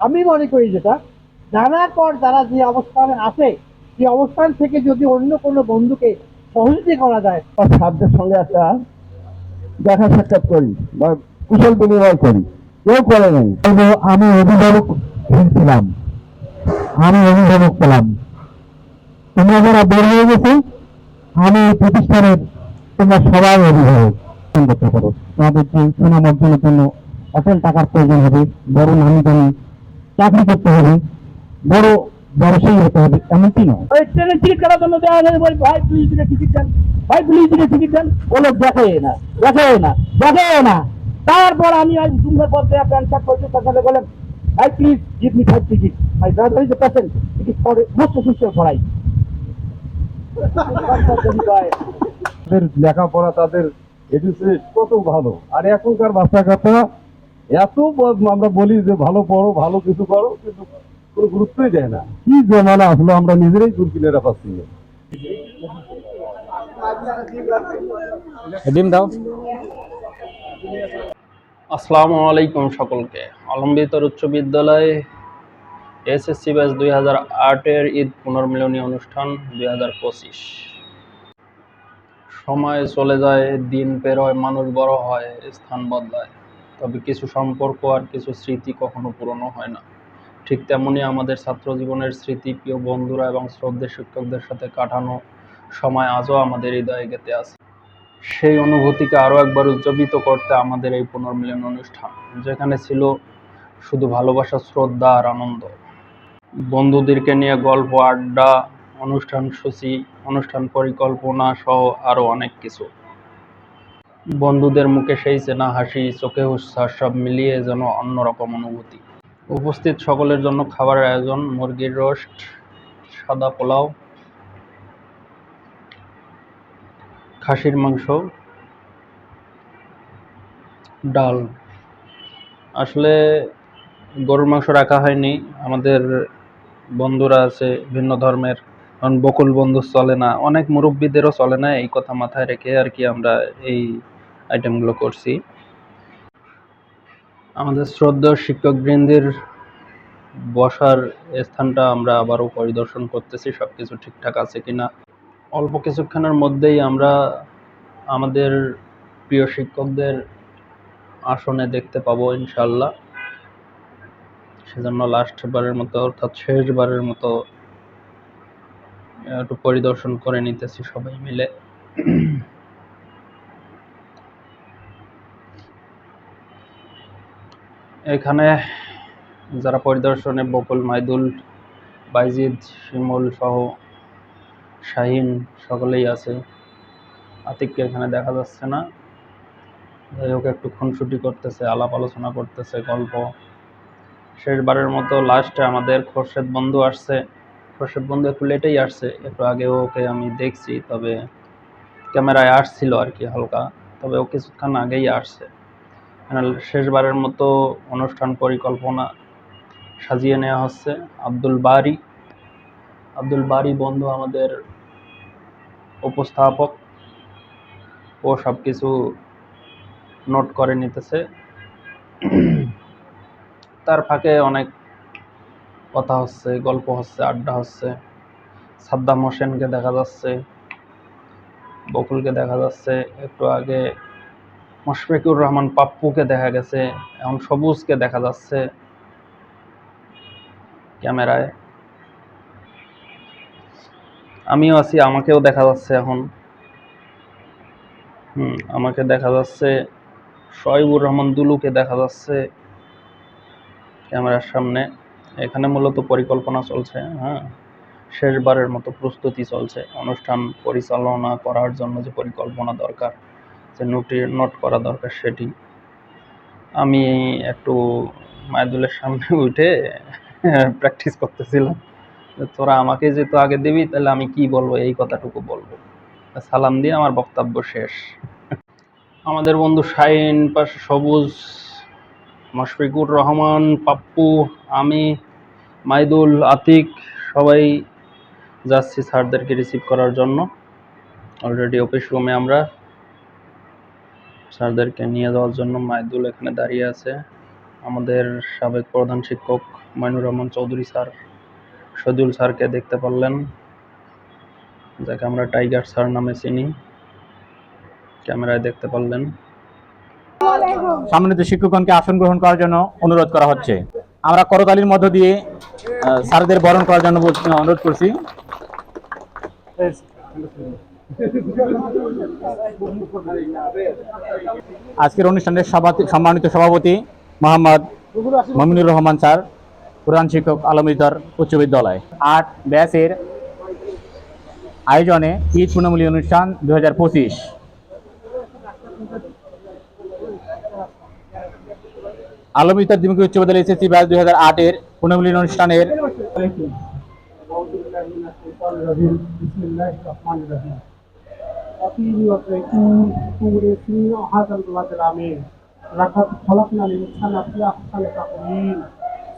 আমি মনে করি যেটা জানার পর যারা যে অবস্থানে আছে সেই অবস্থান থেকে যদি অন্য কোনো বন্ধুকে সহযোগী করা যায় বা ছাত্রদের সঙ্গে একটা দেখা সাক্ষাৎ করি বা কুশল বিনিময় করি, কেউ করে নাই। আমি অভিভাবক ছিলাম, আমি অভিভাবক পেলাম, তোমরা যারা বের হয়ে গেছে, আমি এই প্রতিষ্ঠানের তোমরা সবাই অভিভাবক করতে পারো। তোমাদেরকে সুনাম অর্জনের জন্য অচল টাকার প্রয়োজন হবে, বড় নামি দামি চাকরি করতে হবে, বড় ব্যবসায়ী হতে হবে, এমনটি নয়। ওই ট্রেনের টিকিট কাটার জন্য দেওয়া যায়, বলি ভাই পুলিশ দিকে টিকিট দেন, ভাই পুলিশ দিকে টিকিট দেন, বলো দেখে না দেখে না দেখে না। তারপর আমি আজ সুন্দর পথে প্যান্ট শার্ট করছি, তার সাথে বলেন ভাই প্লিজ গিভ মি 5 টিকিট, ভাই brother is a patient, ticket for most essential for I. তাদের লেখাপড়া, তাদের এডুকেশন কত ভালো, আর এখনকার বাচ্চা কাচ্চা এত আমরা বলি যে ভালো পড়ো, ভালো কিছু করো, কিন্তু কোনো গুরুত্বই দেয় না। কি জমানা আসলে আমরা নিজেরাই দুর্কিনেরা পাচ্ছি না। ডিম দাও। আসসালামু আলাইকুম সকলকে। আলমবিতর উচ্চ বিদ্যালয় এসএসসি ব্যাচ 2008-এর ঈদ পুনর্মিলনী অনুষ্ঠান 2025। সময় চলে যায়, দিন পেরোয়, মানুষ বড় হয়, স্থান বদলায়, তবে কিছু সম্পর্ক আর কিছু স্মৃতি কখনো পুরনো হয় না। ঠিক তেমনি আমাদের ছাত্র জীবনের স্মৃতি, প্রিয় বন্ধুরা এবং শ্রদ্ধেয় শিক্ষকদের সাথে কাটানো সময় আজও আমাদের হৃদয়ে গেঁথে আছে। সেই অনুভূতিকে আরও একবার উজ্জীবিত করতে আমাদের এই পুনর্মিলন অনুষ্ঠান, যেখানে ছিল শুধু ভালোবাসা, শ্রদ্ধা আর আনন্দ। বন্ধুদেরকে নিয়ে গল্প, আড্ডা, অনুষ্ঠান সূচি, অনুষ্ঠান পরিকল্পনা সহ আরও অনেক কিছু। বন্ধুদের মুখে সেই চেনা হাসি, চোখে উচ্ছ্বাস, সব মিলিয়ে যেন অন্যরকম অনুভূতি। উপস্থিত সকলের জন্য খাবারের আয়োজন: মুরগির রোস্ট, সাদা পোলাও, খাসির মাংস, ডাল। আসলে গরুর মাংস রাখা হয়নি, আমাদের বন্ধুরা আছে ভিন্ন ধর্মের, কারণ বকুল বন্ধু চলে না, অনেক মুরব্বীদেরও চলে না, এই কথা মাথায় রেখে আর কি আমরা এই আইটেমগুলো করছি। আমাদের শ্রদ্ধেয় শিক্ষকবৃন্দের বসার স্থানটা আমরা আবারও পরিদর্শন করতেছি, সব কিছু ঠিকঠাক আছে কিনা। অল্প কিছুক্ষণের মধ্যেই আমরা আমাদের প্রিয় শিক্ষকদের আসনে দেখতে পাবো ইনশাল্লাহ। সেজন্য লাস্টবারের মতো, অর্থাৎ শেষবারের মতো একটু পরিদর্শন করে নিতেছি সবাই মিলে। এখানে যারা পরিদর্শনে, বকুল, মাইদুল, বাইজিদ, শিমুল সহ শাহিন সকলেই আছে। আতিককে এখানে দেখা যাচ্ছে না, যাই হোক একটু খুনসুটি করতেছে, আলাপ আলোচনা করতেছে, গল্প। শেষবারের মতো লাস্টে আমাদের খোরশেদ বন্ধু আসছে। খোরশেদ বন্ধু একটু লেটেই আসছে, একটু আগে ওকে আমি দেখছি, তবে ক্যামেরায় আসছিল আর কি হালকা, তবে ও কিছুক্ষণ আগেই আসছে। শেষবারের মতো অনুষ্ঠান পরিকল্পনা সাজিয়ে নেওয়া হচ্ছে। আব্দুল বারি বন্ধু আমাদের উপস্থাপক, ও সব কিছু নোট করে নিতেছে। তার ফাঁকে অনেক কথা হচ্ছে, গল্প হচ্ছে, আড্ডা হচ্ছে। সাদ্দাম হোসেনকে দেখা যাচ্ছে, বকুলকে দেখা যাচ্ছে, একটু আগে মুশফিকুর রহমান পাপ্পুকে দেখা গেছে, এখন সবুজকে দেখা যাচ্ছে ক্যামেরায়। আমিও আছি, আমাকেও দেখা যাচ্ছে এখন। আমাকে দেখা যাচ্ছে, শোয়েবুর রহমান দুলুকে দেখা যাচ্ছে ক্যামেরার সামনে। এখানে মূলত পরিকল্পনা চলছে, শেষবারের মতো প্রস্তুতি চলছে। অনুষ্ঠান পরিচালনা করার জন্য যে পরিকল্পনা দরকার, যে নোট করা দরকার, সেটি আমি একটু মাইদুলের সামনে উঠে প্র্যাকটিস করতেছিলাম। তোরা আমাকে যেহেতু আগে দিবি, তাহলে আমি কি বলবো, এই কথাটুকু বলবো। সালাম দিয়ে আমার বক্তব্য শেষ। আমাদের বন্ধু শাহিন, পাশে সবুজ, মুশফিকুর রহমান, পাপ্পু, আমি, মাইদুল, আতিক সবাই যাচ্ছি স্যারদেরকে রিসিভ করার জন্য। অলরেডি অফিস রুমে আমরা স্যারদেরকে নিয়ে যাওয়ার জন্য। মাইদুল এখানে দাঁড়িয়ে আছে, আমাদের সাবেক প্রধান শিক্ষক মইনুর রহমান চৌধুরী স্যার, সজুল স্যারকে দেখতে পারলেন, যাকে আমরা টাইগার স্যার নামে চিনি, ক্যামেরায় দেখতে পারলেন। সম্মানিত শিক্ষকগণকে আসন গ্রহণ করার জন্য অনুরোধ করা হচ্ছে। আমরা করতালির মধ্য দিয়ে স্যারদের বরণ করার জন্য অনুরোধ করছি। আজকের অনুষ্ঠানের সম্মানিত সভাপতি মোহাম্মদ মমিনুর রহমান স্যার, প্রধান শিক্ষক আলমগীর উচ্চ বিদ্যালয় ৮ ব্যাচের আয়োজনে ঈদ পূর্ণমূলী অনুষ্ঠান 2025। আলমগীর দ্বিমুখী উচ্চ বিদ্যালয় এসএসসি ব্যাচ 2008-এর পূর্ণমূলী অনুষ্ঠানের لقد خلقنا الإنسان في أحسن تقويم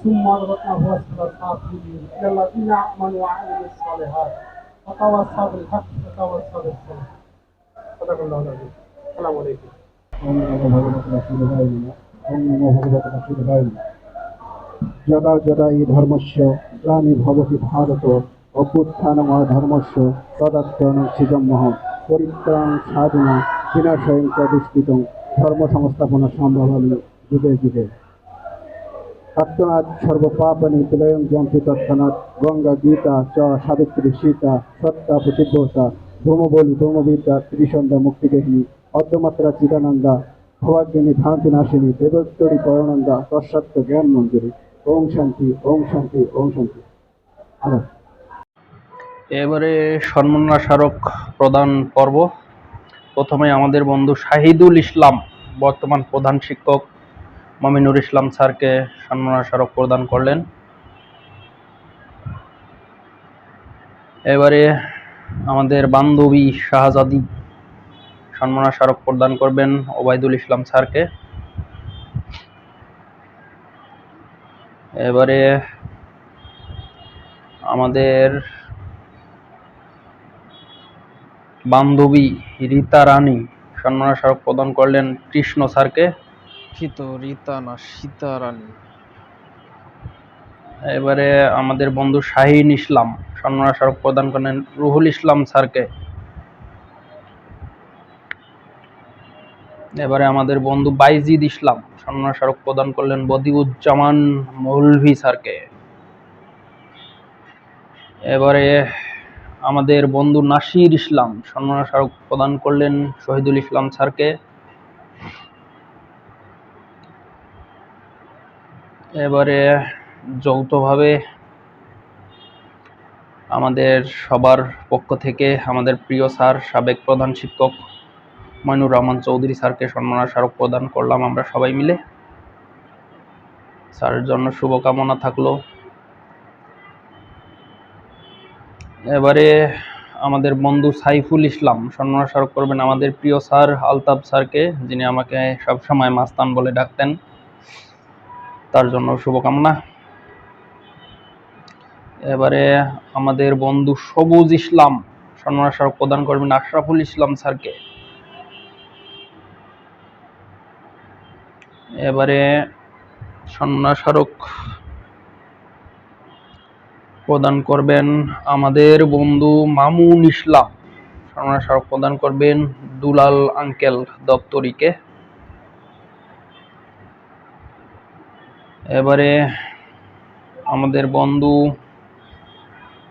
ثم رددناه أسفل سافلين إلى الذين آمنوا وعملوا الصالحات وتواصوا بالحق وتواصوا بالصبر. صدق الله العظيم. السلام عليكم. যদা যদা ই ধর্মস্য গ্লানির্ভবতি ভারত অভ্যুত্থানময় ধর্মস্য তদাত্মনং সৃজন্মঃ পরিত্রাণ সাধনা বিনাশয়ং চ দুষ্কৃতং ধর্ম সংস্থাপনা সম্ভবামি যুগে যুগে। তৎক্ষণাৎ সর্বপাপানি প্রলয়ং যন্তি তৎক্ষণাৎ গঙ্গা গীতা চ সাবিত্রী সীতা সত্তা প্রতিব্রতা ধূমবলি ধূমবিদ্যা ত্রিসন্ধ্যা মুক্তিদেহিনী অর্ধমাত্রা চিদানন্দা ভবাগ্নি ভ্রান্তি নাশিনী দেবোত্তরী পরনন্দা তৎসত্য জ্ঞান মঞ্জুরি। ওম শান্তি ওম শান্তি ওম শান্তি। এবারে সম্মাননা স্মারক প্রদান পর্ব। প্রথমে আমাদের বন্ধু শাহিদুল ইসলাম, বর্তমান প্রধান শিক্ষক মমিনুর ইসলাম স্যারকে সম্মাননা স্মারক প্রদান করলেন। এবারে আমাদের বান্ধবী শাহজাদি সম্মাননা স্মারক প্রদান করবেন ওবায়দুল ইসলাম স্যারকে। এবারে আমাদের বান্ধবী রীতা রানী সম্মাননা স্মারক প্রদান করলেন কৃষ্ণ স্যারকে। রীতা না, সীতা রানী। এবারে আমাদের বন্ধু শাহিন ইসলাম সম্মাননা স্মারক প্রদান করলেন রুহুল ইসলাম স্যারকে। এবারে আমাদের বন্ধু বাইজিদ ইসলাম সম্মাননা স্মারক প্রদান করলেন বদিউজ্জামান মৌলভী স্যারকে। এবারে আমাদের বন্ধু নাসির ইসলাম সম্মাননা স্মারক প্রদান করলেন শহীদুল ইসলাম স্যারকে। এবারে যৌথভাবে আমাদের সবার পক্ষ থেকে আমাদের প্রিয় স্যার সাবেক প্রধান শিক্ষক মইনুর রহমান চৌধুরী স্যারকে সম্মাননা স্মারক প্রদান করলাম আমরা সবাই মিলে। স্যারের জন্য শুভকামনা থাকলো। এবারে আমাদের বন্ধু সাইফুল ইসলাম সম্মাননা স্মারক করবেন আমাদের প্রিয় স্যার আলতাফ স্যারকে, যিনি আমাকে সবসময় মাস্তান বলে ডাকতেন, তার জন্য শুভকামনা। এবারে আমাদের বন্ধু সবুজ ইসলাম সম্মাননা স্মারক প্রদান করবেন আশরাফুল ইসলাম স্যারকে। এবারে সম্মাননা স্মারক প্রদান করবেন আমাদের বন্ধু মামুন ইসলাম, সম্মাননা স্মারক প্রদান করবেন দুলাল আঙ্কেল দপ্তরিকে। এবারে আমাদের বন্ধু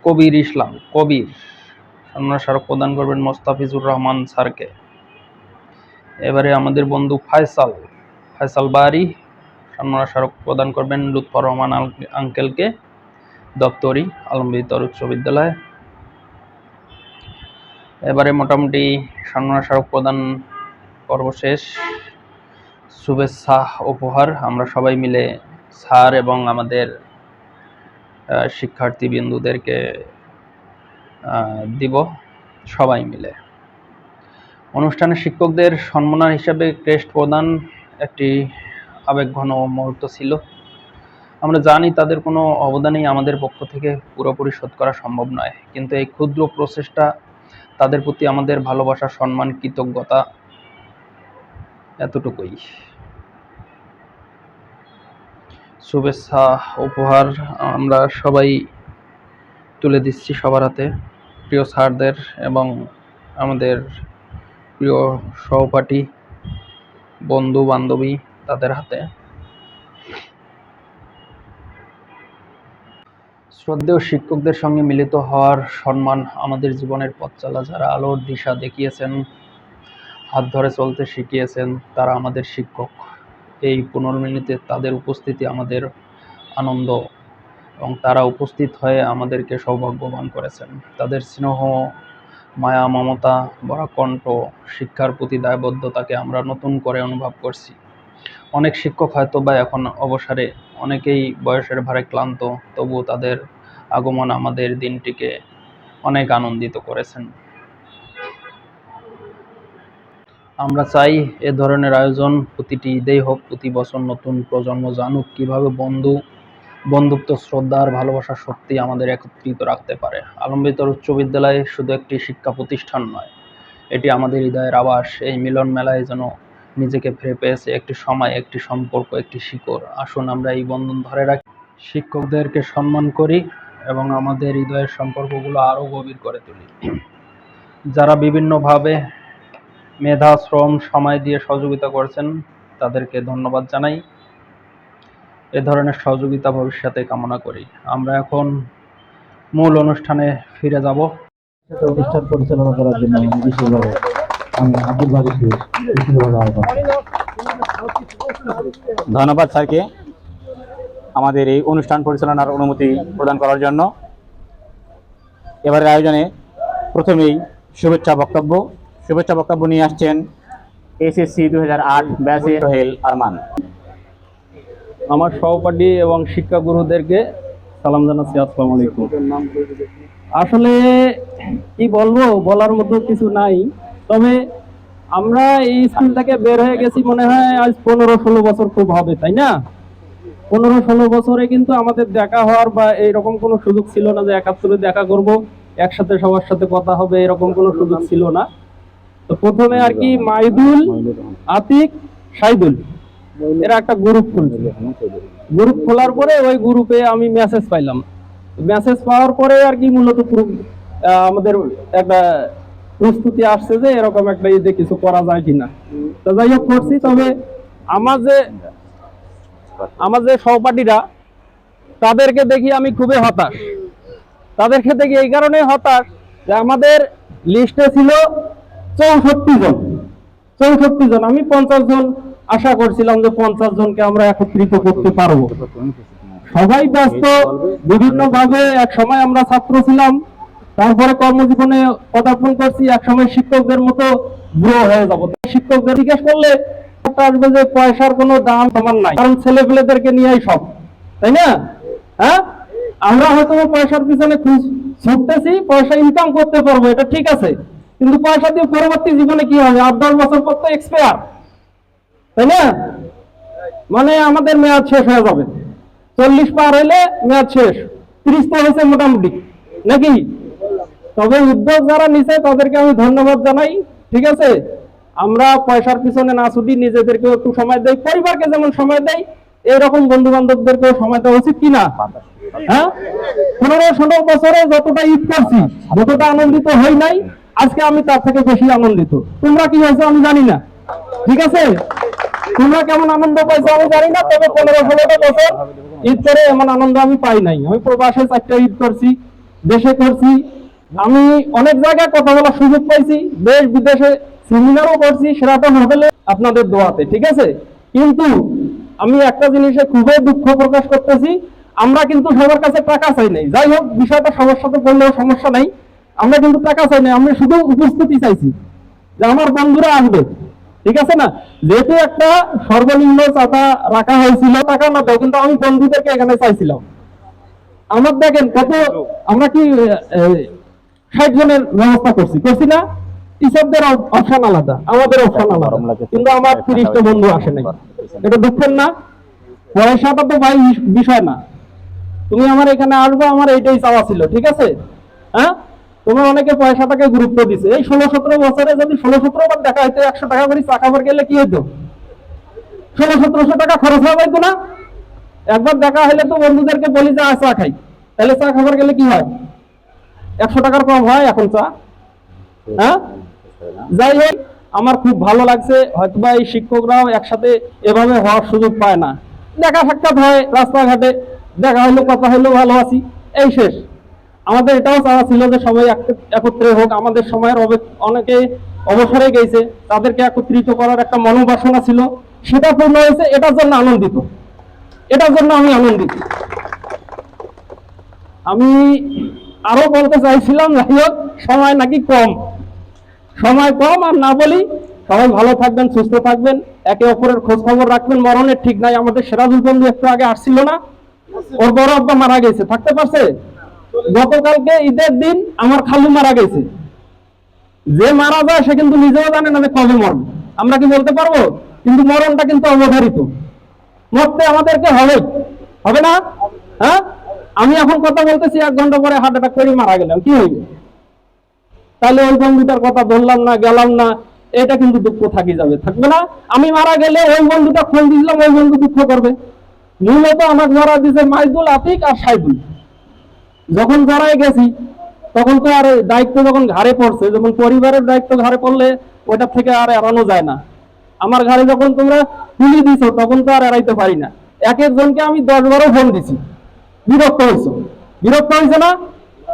কবির ইসলাম কবির সম্মাননা স্মারক প্রদান করবেন মোস্তাফিজুর রহমান স্যারকে। এবারে আমাদের বন্ধু ফয়সাল বারি সম্মাননা স্মারক প্রদান করবেন লুৎফর রহমান আঙ্কেলকে, দপ্তরি আলমগীর উচ্চ বিদ্যালয়। এবারে মোটামুটি সম্মাননা স্মারক প্রদান পর্ব শেষ। শুভেচ্ছা উপহার আমরা সবাই মিলে স্যার এবং আমাদের শিক্ষার্থী বিন্দুদেরকে দিব সবাই মিলে। অনুষ্ঠানে শিক্ষকদের সম্মাননা হিসাবে ক্রেস্ট প্রদান একটি আবেগঘন মুহূর্ত ছিল। আমরা জানি তাদের কোনো অবদানই আমাদের পক্ষ থেকে পুরোপুরি শোধ করা সম্ভব নয়, কিন্তু এই ক্ষুদ্র প্রচেষ্টা তাদের প্রতি আমাদের ভালোবাসা, সম্মান, কৃতজ্ঞতা এতটুকুই। শুভেচ্ছা উপহার আমরা সবাই তুলে দিচ্ছি সবার হাতে, প্রিয় স্যারদের এবং আমাদের প্রিয় সহপাঠী, বন্ধু বান্ধবী তাদের হাতে। শ্রদ্ধেয় শিক্ষকদের সঙ্গে মিলিত হওয়ার সম্মান আমাদের জীবনের পথ চলা, যারা আলোর দিশা দেখিয়েছেন, হাত ধরে চলতে শিখিয়েছেন, তারা আমাদের শিক্ষক। এই পুনর্মিলনীতে তাদের উপস্থিতি আমাদের আনন্দ, এবং তারা উপস্থিত হয়ে আমাদেরকে সৌভাগ্যবান করেছেন। তাদের স্নেহ, মায়া, মমতা, ভরা কণ্ঠ, শিক্ষার প্রতি দায়বদ্ধতাকে আমরা নতুন করে অনুভব করছি। অনেক শিক্ষক হয়তো বা এখন অবসরে, অনেকেই বয়সের ভারে ক্লান্ত, তবুও তাদের আগমন আমাদের দিনটিকে অনেক আনন্দিত করেছেন। আমরা চাই এ ধরনের আয়োজন প্রতিটি ঈদেই হোক, প্রতি বছর নতুন প্রজন্ম জানুক কিভাবে বন্ধুত্ব, শ্রদ্ধা আর ভালোবাসার শক্তি আমাদের একত্রিত রাখতে পারে। আলমবিতর উচ্চ বিদ্যালয় শুধু একটি শিক্ষা প্রতিষ্ঠান নয়, এটি আমাদের হৃদয়ের আবাস। এই মিলন মেলায় যেন নিজেকে ফিরে পেয়েছে একটি সময়, একটি সম্পর্ক, একটি শিকড়। আসুন আমরা এই বন্ধন ধরে রাখি, শিক্ষকদেরকে সম্মান করি এবং আমাদের হৃদয়ের সম্পর্কগুলো আরও গভীর করে তুলি। যারা বিভিন্নভাবে মেধা, শ্রম, সময় দিয়ে সহযোগিতা করেছেন, তাদেরকে ধন্যবাদ জানাই। এ ধরনের সহযোগিতা ভবিষ্যতে কামনা করি। আমরা এখন মূল অনুষ্ঠানে ফিরে যাব। অনুষ্ঠান পরিচালনা করার জন্য বিশেষভাবে আমি আব্দুল বারিককে বিশেষভাবে আহ্বান। ধন্যবাদ স্যারকে আমাদের এই অনুষ্ঠান পরিচালনার অনুমতি প্রদান করার জন্য। এবারের আয়োজনে প্রথমেই শুভেচ্ছা বক্তব্য নিয়ে আসছেন এসএসসি 2008 ব্যাচের সোহেল আরমান। আমার সহপাঠী এবং শিক্ষাগুরুদেরকে সালাম জানাচ্ছি, আসসালামু আলাইকুম। আসলে কি বলবো, বলার মতো কিছু নাই। তবে আমরা এই স্কুল থেকে বের হয়ে গেছি মনে হয় আজ 15-16 বছর খুব হবে, তাই না? 15-16 বছরে কিন্তু আমাদের দেখা হওয়ার বা এইরকম কোনো সুযোগ ছিল না যে 71-এ দেখা করব, একসাথে সবার সাথে কথা হবে, এরকম কোনো সুযোগ ছিল না। তো প্রথমে আর কি মাইদুল, আতিক, সাইদুল এরা একটা গ্রুপ খুলছিল। গ্রুপ খোলার পরে ওই গ্রুপে আমি মেসেজ পাইলাম। মেসেজ পাওয়ার পরে আর কি মূলত আমাদের একটা প্রস্তুতি আসছে যে এরকম একটা ঈদে কিছু করা যায় কিনা। তো যাই হোক করছি। তবে আমার যে সহপাঠীরা, তাদেরকে দেখি আমি খুবই হতাশ। তাদেরকে দেখি এই কারণে হতাশ যে আমাদের লিস্টে ছিল 64 জন। আমি 50 জন আশা করছিলাম যে 50 জনকে আমরা একত্রিত করতে পারবো। সবাই ব্যস্ত বিভিন্ন ভাবে। এক সময় আমরা ছাত্র ছিলাম, তারপরে কর্মজীবনে পদার্পণ করছি, এক সময় শিক্ষকদের মতো বুড়ো হয়ে যাবো। শিক্ষকদের জিজ্ঞেস করলে আসবে যে পয়সার কোনো দাম সমান নাই, কারণ ছেলেপেলেদেরকে নিয়েই সব, তাই না? হ্যাঁ, আমরা হয়তো পয়সার পিছনে ছুটতেছি, পয়সা ইনকাম করতে পারবো, এটা ঠিক আছে, কিন্তু পয়সা দিয়ে পরবর্তী জীবনে কি হবে? 8-10 বছর পর তো এক্সপায়ার, তাই না? মানে আমাদের মেয়াদ শেষ হয়ে যাবে। 40 পার হইলে মেয়াদ শেষ, 30 তো হয়েছে মোটামুটি, নাকি? তবে উদ্যোগ যারা নিছে তাদেরকে আমি ধন্যবাদ জানাই। ঠিক আছে, আমরা পয়সার পিছনে না ছুটি, নিজেদেরকেও একটু সময় দেই, পরিবারকে যেমন সময় দেয়, এরকম বন্ধু বান্ধবদেরকেও সময় দেওয়া উচিত কিনা? হ্যাঁ, 15-16 বছরে যতটা ঈদ করছি, যতটা আনন্দিত হই নাই, আজকে আমি তার থেকে বেশি আনন্দিত। তোমরা কি হয়েছে আমি জানি না, ঠিক আছে? তোমরা কেমন আনন্দ পাইছো আমি জানি না, তবে 15-16টা বছর ঈদ করে এমন আনন্দ আমি পাই নাই। আমি প্রবাসে 4টা ঈদ করছি, দেশে করছি, আমি অনেক জায়গায় কথা বলার সুযোগ পাইছি, দেশ বিদেশে সেমিনারও করছি, সেরাটন হোটেলে আপনাদের দোয়াতে, ঠিক আছে? কিন্তু আমি একটা জিনিসে খুবই দুঃখ প্রকাশ করতেছি, আমরা কিন্তু সবার কাছে টাকা চাই নাই। যাই হোক, বিষয়টা সবার সাথে বললেও সমস্যা নাই, আমরা কিন্তু টাকা চাই নাই, আমরা শুধু উপস্থিতি চাইছি যে আমার বন্ধুরা আসবে, ঠিক আছে না? যেহেতু একটা সর্বনিম্ন চাঁদা রাখা হয়েছিল, টাকা না দাও, কিন্তু আমি বন্ধুদেরকে এখানে চাইছিলাম। আমার দেখেন কত, আমরা কি 60 জনের ব্যবস্থা করছি না? টিচারদের অপশন আলাদা, আমাদের অপশন আলাদা, কিন্তু আমার 30টা বন্ধু আসে নাই। এটা দুঃখের না? পয়সাটা তো ভাই বিষয় না, তুমি আমার এখানে আসবে, আমার এইটাই চাওয়া ছিল, ঠিক আছে? হ্যাঁ, তোমার অনেকে পয়সাটাকে গুরুত্ব দিছে। এই 16-17 বছরে যদি 16-17 বার দেখা হইতো, 100 টাকা করে চা খাবার গেলে কি হইতো? 1600-1700 টাকা খরচ হয়ে যাইতো না? একবার দেখা হলে তো বন্ধুদেরকে বলি যে চা খাই, তাহলে চা খাবার গেলে কি হয়, 100 টাকার কম হয় এখন চা? হ্যাঁ, যাই হোক, আমার খুব ভালো লাগছে। হয়তোবা এই শিক্ষকরাও একসাথে এভাবে হওয়ার সুযোগ পায় না, দেখা সাক্ষাৎ হয় রাস্তাঘাটে, দেখা হলো, কথা হলো, ভালো আছি, এই শেষ। আমাদের এটাও চাওয়া ছিল যে সবাই একত্রে হোক। আমাদের সময়ের অনেকে অবসরে গেছে, তাদেরকে একত্রিত করার একটা মনোবাসনা ছিল, সেটা পূর্ণ হয়েছে। এটার জন্য আনন্দিত, এটার জন্য আমি আনন্দিত। আমি আরো বলতে চাইছিলাম, যাই হোক, সময় নাকি কম, সময় কম, আর না বলি। সবাই ভালো থাকবেন, সুস্থ থাকবেন, একে অপরের খোঁজ খবর রাখবেন। মরণের ঠিক নাই। আমাদের সিরাজুল বন্ধু একটু আগে আসছিল না, ওর বড় আব্বা মারা গেছে, থাকতে পারছে? গতকালকে ঈদের দিন আমার খালু মারা গেছে। যে মারা যায় সে কিন্তু নিজেও জানে না যে কবে মরবে, আমরা কি বলতে পারবো? কিন্তু মরণটা কিন্তু অবধারিত, মরতে আমাদেরকে হবে, হবে না? হ্যাঁ, আমি এখন কথা বলতেছি, 1 ঘন্টা পরে হার্ট অ্যাটাক করে মারা গেলাম, কি হইবে? তাহলে ওই বন্ধুটার কথা ধরলাম না, গেলাম না, এটা কিন্তু দুঃখ থাকি যাবে, থাকবে না? আমি মারা গেলে ওই বন্ধুটা ফোন দিয়েছিলাম, ওই বন্ধু দুঃখ করবে। মূলত আমার ধরা দিছে মাইদুল, আতিক আর সাইদুল। যখন জড়াই গেছি তখন তো আর দায়িত্ব যখন ঘাড়ে পড়ছে, যখন পরিবারের দায়িত্ব ঘাড়ে পড়লে ওইটা থেকে আর এড়ানো যায় না। আমার ঘাড়ে যখন তোমরা তুলে দিছো তখন তো আর এড়াইতে পারি না। এক একজনকে আমি 10-12 ফোন দিছি, বিরক্ত হয়েছে, বিরক্ত হয়েছে না?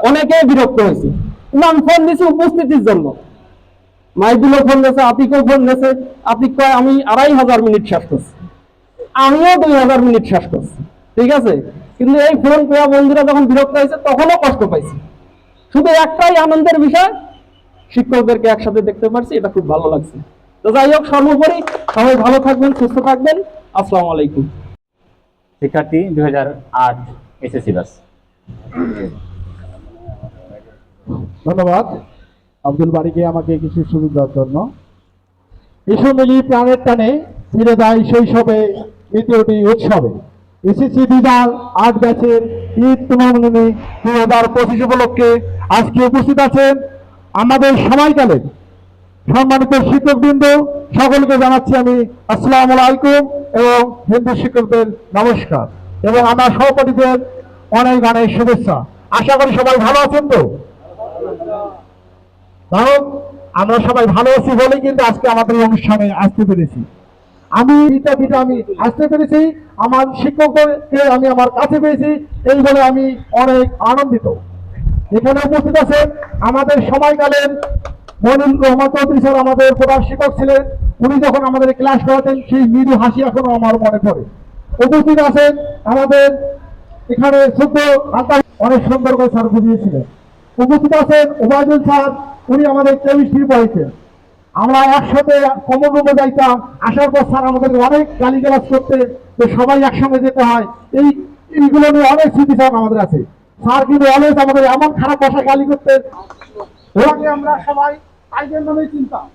অনেকে বিরক্ত হয়েছে, কিন্তু আমি ফোন দিছি উপস্থিতির জন্য। মাইদুলও ফোন দিয়েছে, আতিকও ফোন দিয়েছে। আতিক কয় আমি 2500 মিনিট শেষ করছি, আমিও 2000 মিনিট শেষ করছি, ঠিক আছে। কিন্তু এই ফোন পেয়া বন্ধুরা যখন বিরক্ত হয়েছে তখনও কষ্ট পাইছি। শুধু একটাই আনন্দের বিষয়, শিক্ষকদেরকে একসাথে দেখতে পারছি, এটা খুব ভালো লাগছে। তো যাই হোক, সর্বোপরি সবাই ভালো থাকবেন, সুস্থ থাকবেন। আসসালামু আলাইকুম। শিক্ষার্থী 2008 এসএসসি ব্যাচ। ধন্যবাদ আব্দুল বারীকে আমাকে কিছু সুযোগ দেওয়ার জন্য। এসো মিলি প্রাণের টানে ফিরে যায় শৈশবে দ্বিতীয়টি উৎসবে। এসএসসি 2008 ব্যাচের ঈদ তুলনামূলক 2025 উপলক্ষে আজকে উপস্থিত আছেন আমাদের সময়কালের সম্মানিত শিক্ষকবৃন্দ। সকলকে জানাচ্ছি আমি আসসালামু আলাইকুম এবং হিন্দু শিক্ষকদের নমস্কার, এবং আমার সহপাঠীদের অনেক অনেক শুভেচ্ছা। আশা করি সবাই ভালো আছেন তো? কারণ আমরা সবাই ভালো আছি বলেই কিন্তু আজকে আমাদের অনুষ্ঠানে আসতে পেরেছি। আমি আসতে পেরেছি, আমার শিক্ষকদেরকে আমি আমার কাছে পেয়েছি, এই বলে আমি অনেক আনন্দিত। এখানে উপস্থিত আছেন আমাদের সময়কালের মনিরুর রহমান চৌধুরী স্যার, আমাদের প্রধান শিক্ষক ছিলেন। উনি যখন আমাদের ক্লাস করাতেন সেই মৃদু হাসি এখনো আমার মনে পড়ে। উপস্থিত আছেন আমাদের এখানে শুদ্ধ অনেক সুন্দর করে স্যার বুঝিয়েছিলেন। উপস্থিত আছেন ওবায়দুল স্যার, উনি আমাদের কেমিস্ট্রি পড়াইছেন। আমরা একসাথে কমন রুমে যাইতাম, আসার পর স্যার আমাদেরকে অনেক গালিগালাজ করতে, তো সবাই একসঙ্গে যেতে হয়। এইগুলো নিয়ে অনেক স্মৃতি স্যার আমাদের আছে। স্যার কিন্তু অলওয়েজ আমাদের এমন খারাপ ভাষায় গালি করতেন, ওনাকে আমরা সবাই টাইগার নামেই চিনতাম।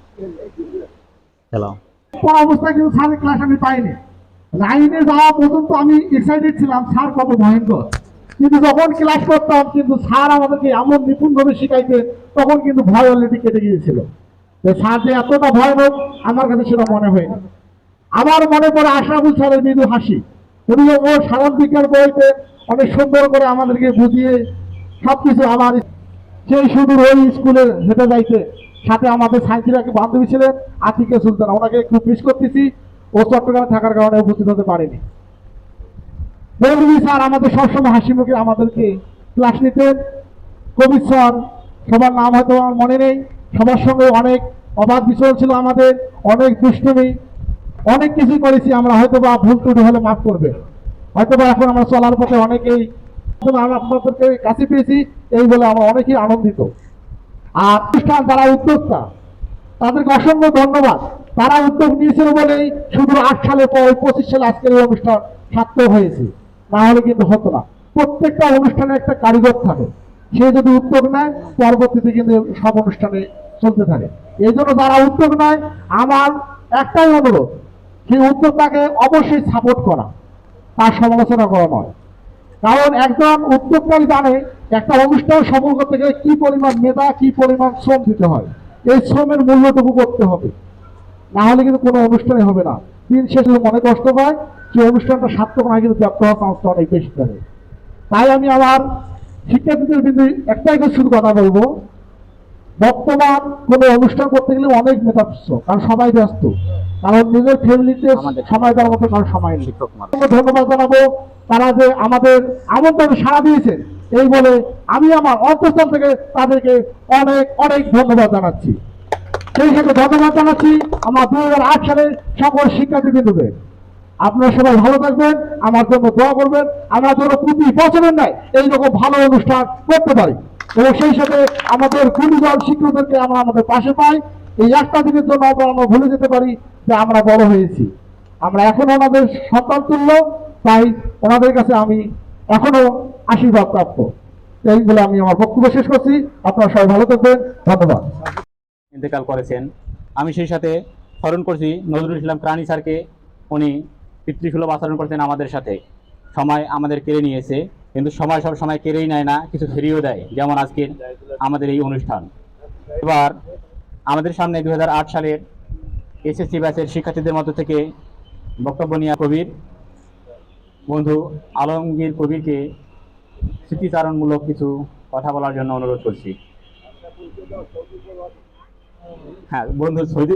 হ্যালো, কোন অবস্থায় কিন্তু স্যারের ক্লাস আমি পাইনি। লাইনে যাওয়া পর্যন্ত আমি এক্সাইটেড ছিলাম স্যার কত ভয়ঙ্কর, কিন্তু যখন ক্লাস করতাম কিন্তু স্যার আমাদেরকে এমন নিপুণভাবে শিখাইতেন, তখন কিন্তু ভয় অলরেডি কেটে গিয়েছিল। স্যার যে এতটা ভয়ানক আমার কাছে সেটা মনে হয়নি। আমার মনে পড়ে আশরাফুল স্যারের মৃদু হাসি। উনি ও সাধারণ বিজ্ঞান বইতে অনেক সুন্দর করে আমাদেরকে বুঝিয়ে সবকিছু আমার সেই সুদূর ওই স্কুলে হেঁটে যাইতে। সাথে আমাদের সায়েন্সের এক বান্ধবী ছিলেন আতিকে সুলতানা, ওনাকে খুব মিস করতেছি, ও চট্টগ্রামে থাকার কারণে উপস্থিত হতে পারেনি। মৌলভী স্যার আমাদের সবসময় হাসি মুখে আমাদেরকে ক্লাস নিতেন। কবি স্যার, সবার নাম হয়তো আমার মনে নেই, সবার সঙ্গে অনেক অবাধ বিচরণ ছিল আমাদের, অনেক দুষ্টুমি, অনেক কিছুই করেছি আমরা। হয়তো বা ভুল ত্রুটি হলে মাফ করবে, হয়তো বা এখন আমরা চলার পথে অনেকেই আপনাদেরকে কাছে পেয়েছি, এই বলে আমরা অনেকেই আনন্দিত। আর অনুষ্ঠান যারা উদ্যোক্তা, তাদেরকে অসংখ্য ধন্যবাদ। তারা উদ্যোগ নিয়েছিল বলেই শুধু 8 সালে পর 25 সালে আজকের এই অনুষ্ঠান সার্থক হয়েছে, না হলে কিন্তু হতো না। প্রত্যেকটা অনুষ্ঠানে একটা কারিগর থাকে, সে যদি উদ্যোগ নেয় পরবর্তীতে কিন্তু সব অনুষ্ঠানে চলতে থাকে। এই জন্য যারা উদ্যোগ নেয়, আমার একটাই অনুরোধ, সেই উদ্যোগটাকে অবশ্যই সাপোর্ট করা, তার সমালোচনা করা নয়। কারণ একজন উদ্যোক্তাই জানে একটা অনুষ্ঠান সফল করতে গেলে কি পরিমাণ মেধা, কি পরিমাণ শ্রম দিতে হয়, এই শ্রমের মূল্যটুকু করতে হবে। না হলে কিন্তু কোনো অনুষ্ঠানই হবে না। দিন শেষে মনে কষ্ট পায়, সেই অনুষ্ঠানটা সার্থক না কিন্তু ব্যর্থ হওয়ার চান্সটা অনেক বেশি থাকে। তাই আমি আমার শিক্ষার্থীদের কিন্তু একটাই শুধু কথা বলবো, বর্তমান কোনো অনুষ্ঠান করতে গেলে অনেক মেধাবৃত্ত, কারণ সবাই ব্যস্ত, কারণ নিজের ফ্যামিলিতে সময় দেওয়ার মতো কারণ সময় নেই। ধন্যবাদ জানাবো তারা যে আমাদের আমন্ত্রণে সাড়া দিয়েছে, এই বলে আমি আমার অন্তঃস্থল থেকে তাদেরকে অনেক অনেক ধন্যবাদ জানাচ্ছি। সেই সাথে ধন্যবাদ জানাচ্ছি আমার 2008 সালের সকল শিক্ষার্থীবৃন্দদের। আপনারা সবাই ভালো থাকবেন, আমার জন্য দোয়া করবেন, আমরা যেন প্রতি বছরের নাই এইরকম ভালো অনুষ্ঠান করতে পারি, এবং সেই সাথে আমাদের গুণীজন শিক্ষকদেরকে আমরা আমাদের পাশে পাই। এই একটা দিনের জন্য আমরা ভুলে যেতে পারি যে আমরা বড় হয়েছি, আমরা এখন ওনাদের সন্তান তুল্য, তাই ওনাদের কাছে আমি এখনো আশীর্বাদ প্রাপ্ত। এই বলে আমি আমার বক্তব্য শেষ করছি। আপনারা সবাই ভালো থাকবেন, ধন্যবাদ। ইন্তেকাল করেছেন। আমি সেই সাথে স্মরণ করছি নজরুল ইসলাম প্রাণী স্যারকে। উনি পিতৃসুলভ আচরণ করতেন আমাদের সাথে, সময় আমাদের কেড়ে নিয়েছে, কিন্তু সময় সব সময় কেড়েই নেয় না, কিছু ফিরিয়েও দেয়, যেমন আজকের আমাদের এই অনুষ্ঠান। এবার আমাদের সামনে 2008 সালের এসএসসি ব্যাচের শিক্ষার্থীদের মধ্য থেকে বক্তব্য নিয়ে কবির বন্ধু আলমগীর কবিরকে স্মৃতিচারণমূলক কিছু কথা বলার জন্য অনুরোধ করছি। হ্যাঁ বন্ধু সৌদি।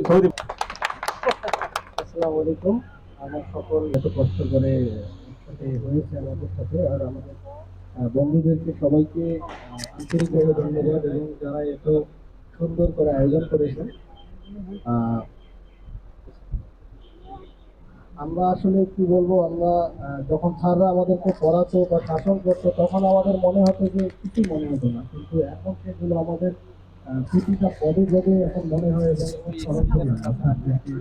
আসসালামু আলাইকুম। আমার সকল এত কষ্ট করে হয়েছে আমাদের সাথে, আর আমাদের বন্ধুদেরকে সবাইকে আন্তরিকভাবে ধন্যবাদ, এবং যারা এত সুন্দর করে আয়োজন করেছেন। আমরা আসলে কি বলবো, আমরা যখন স্যাররা আমাদেরকে পড়াতো বা শাসন করতো তখন আমাদের মনে হতো যে কিছু মনে হতো না, কিন্তু এখন সেগুলো আমাদের প্রতিটা পদে পদে এখন মনে হয় এবং খুব স্মরণ করি আমরা স্যারদেরকে।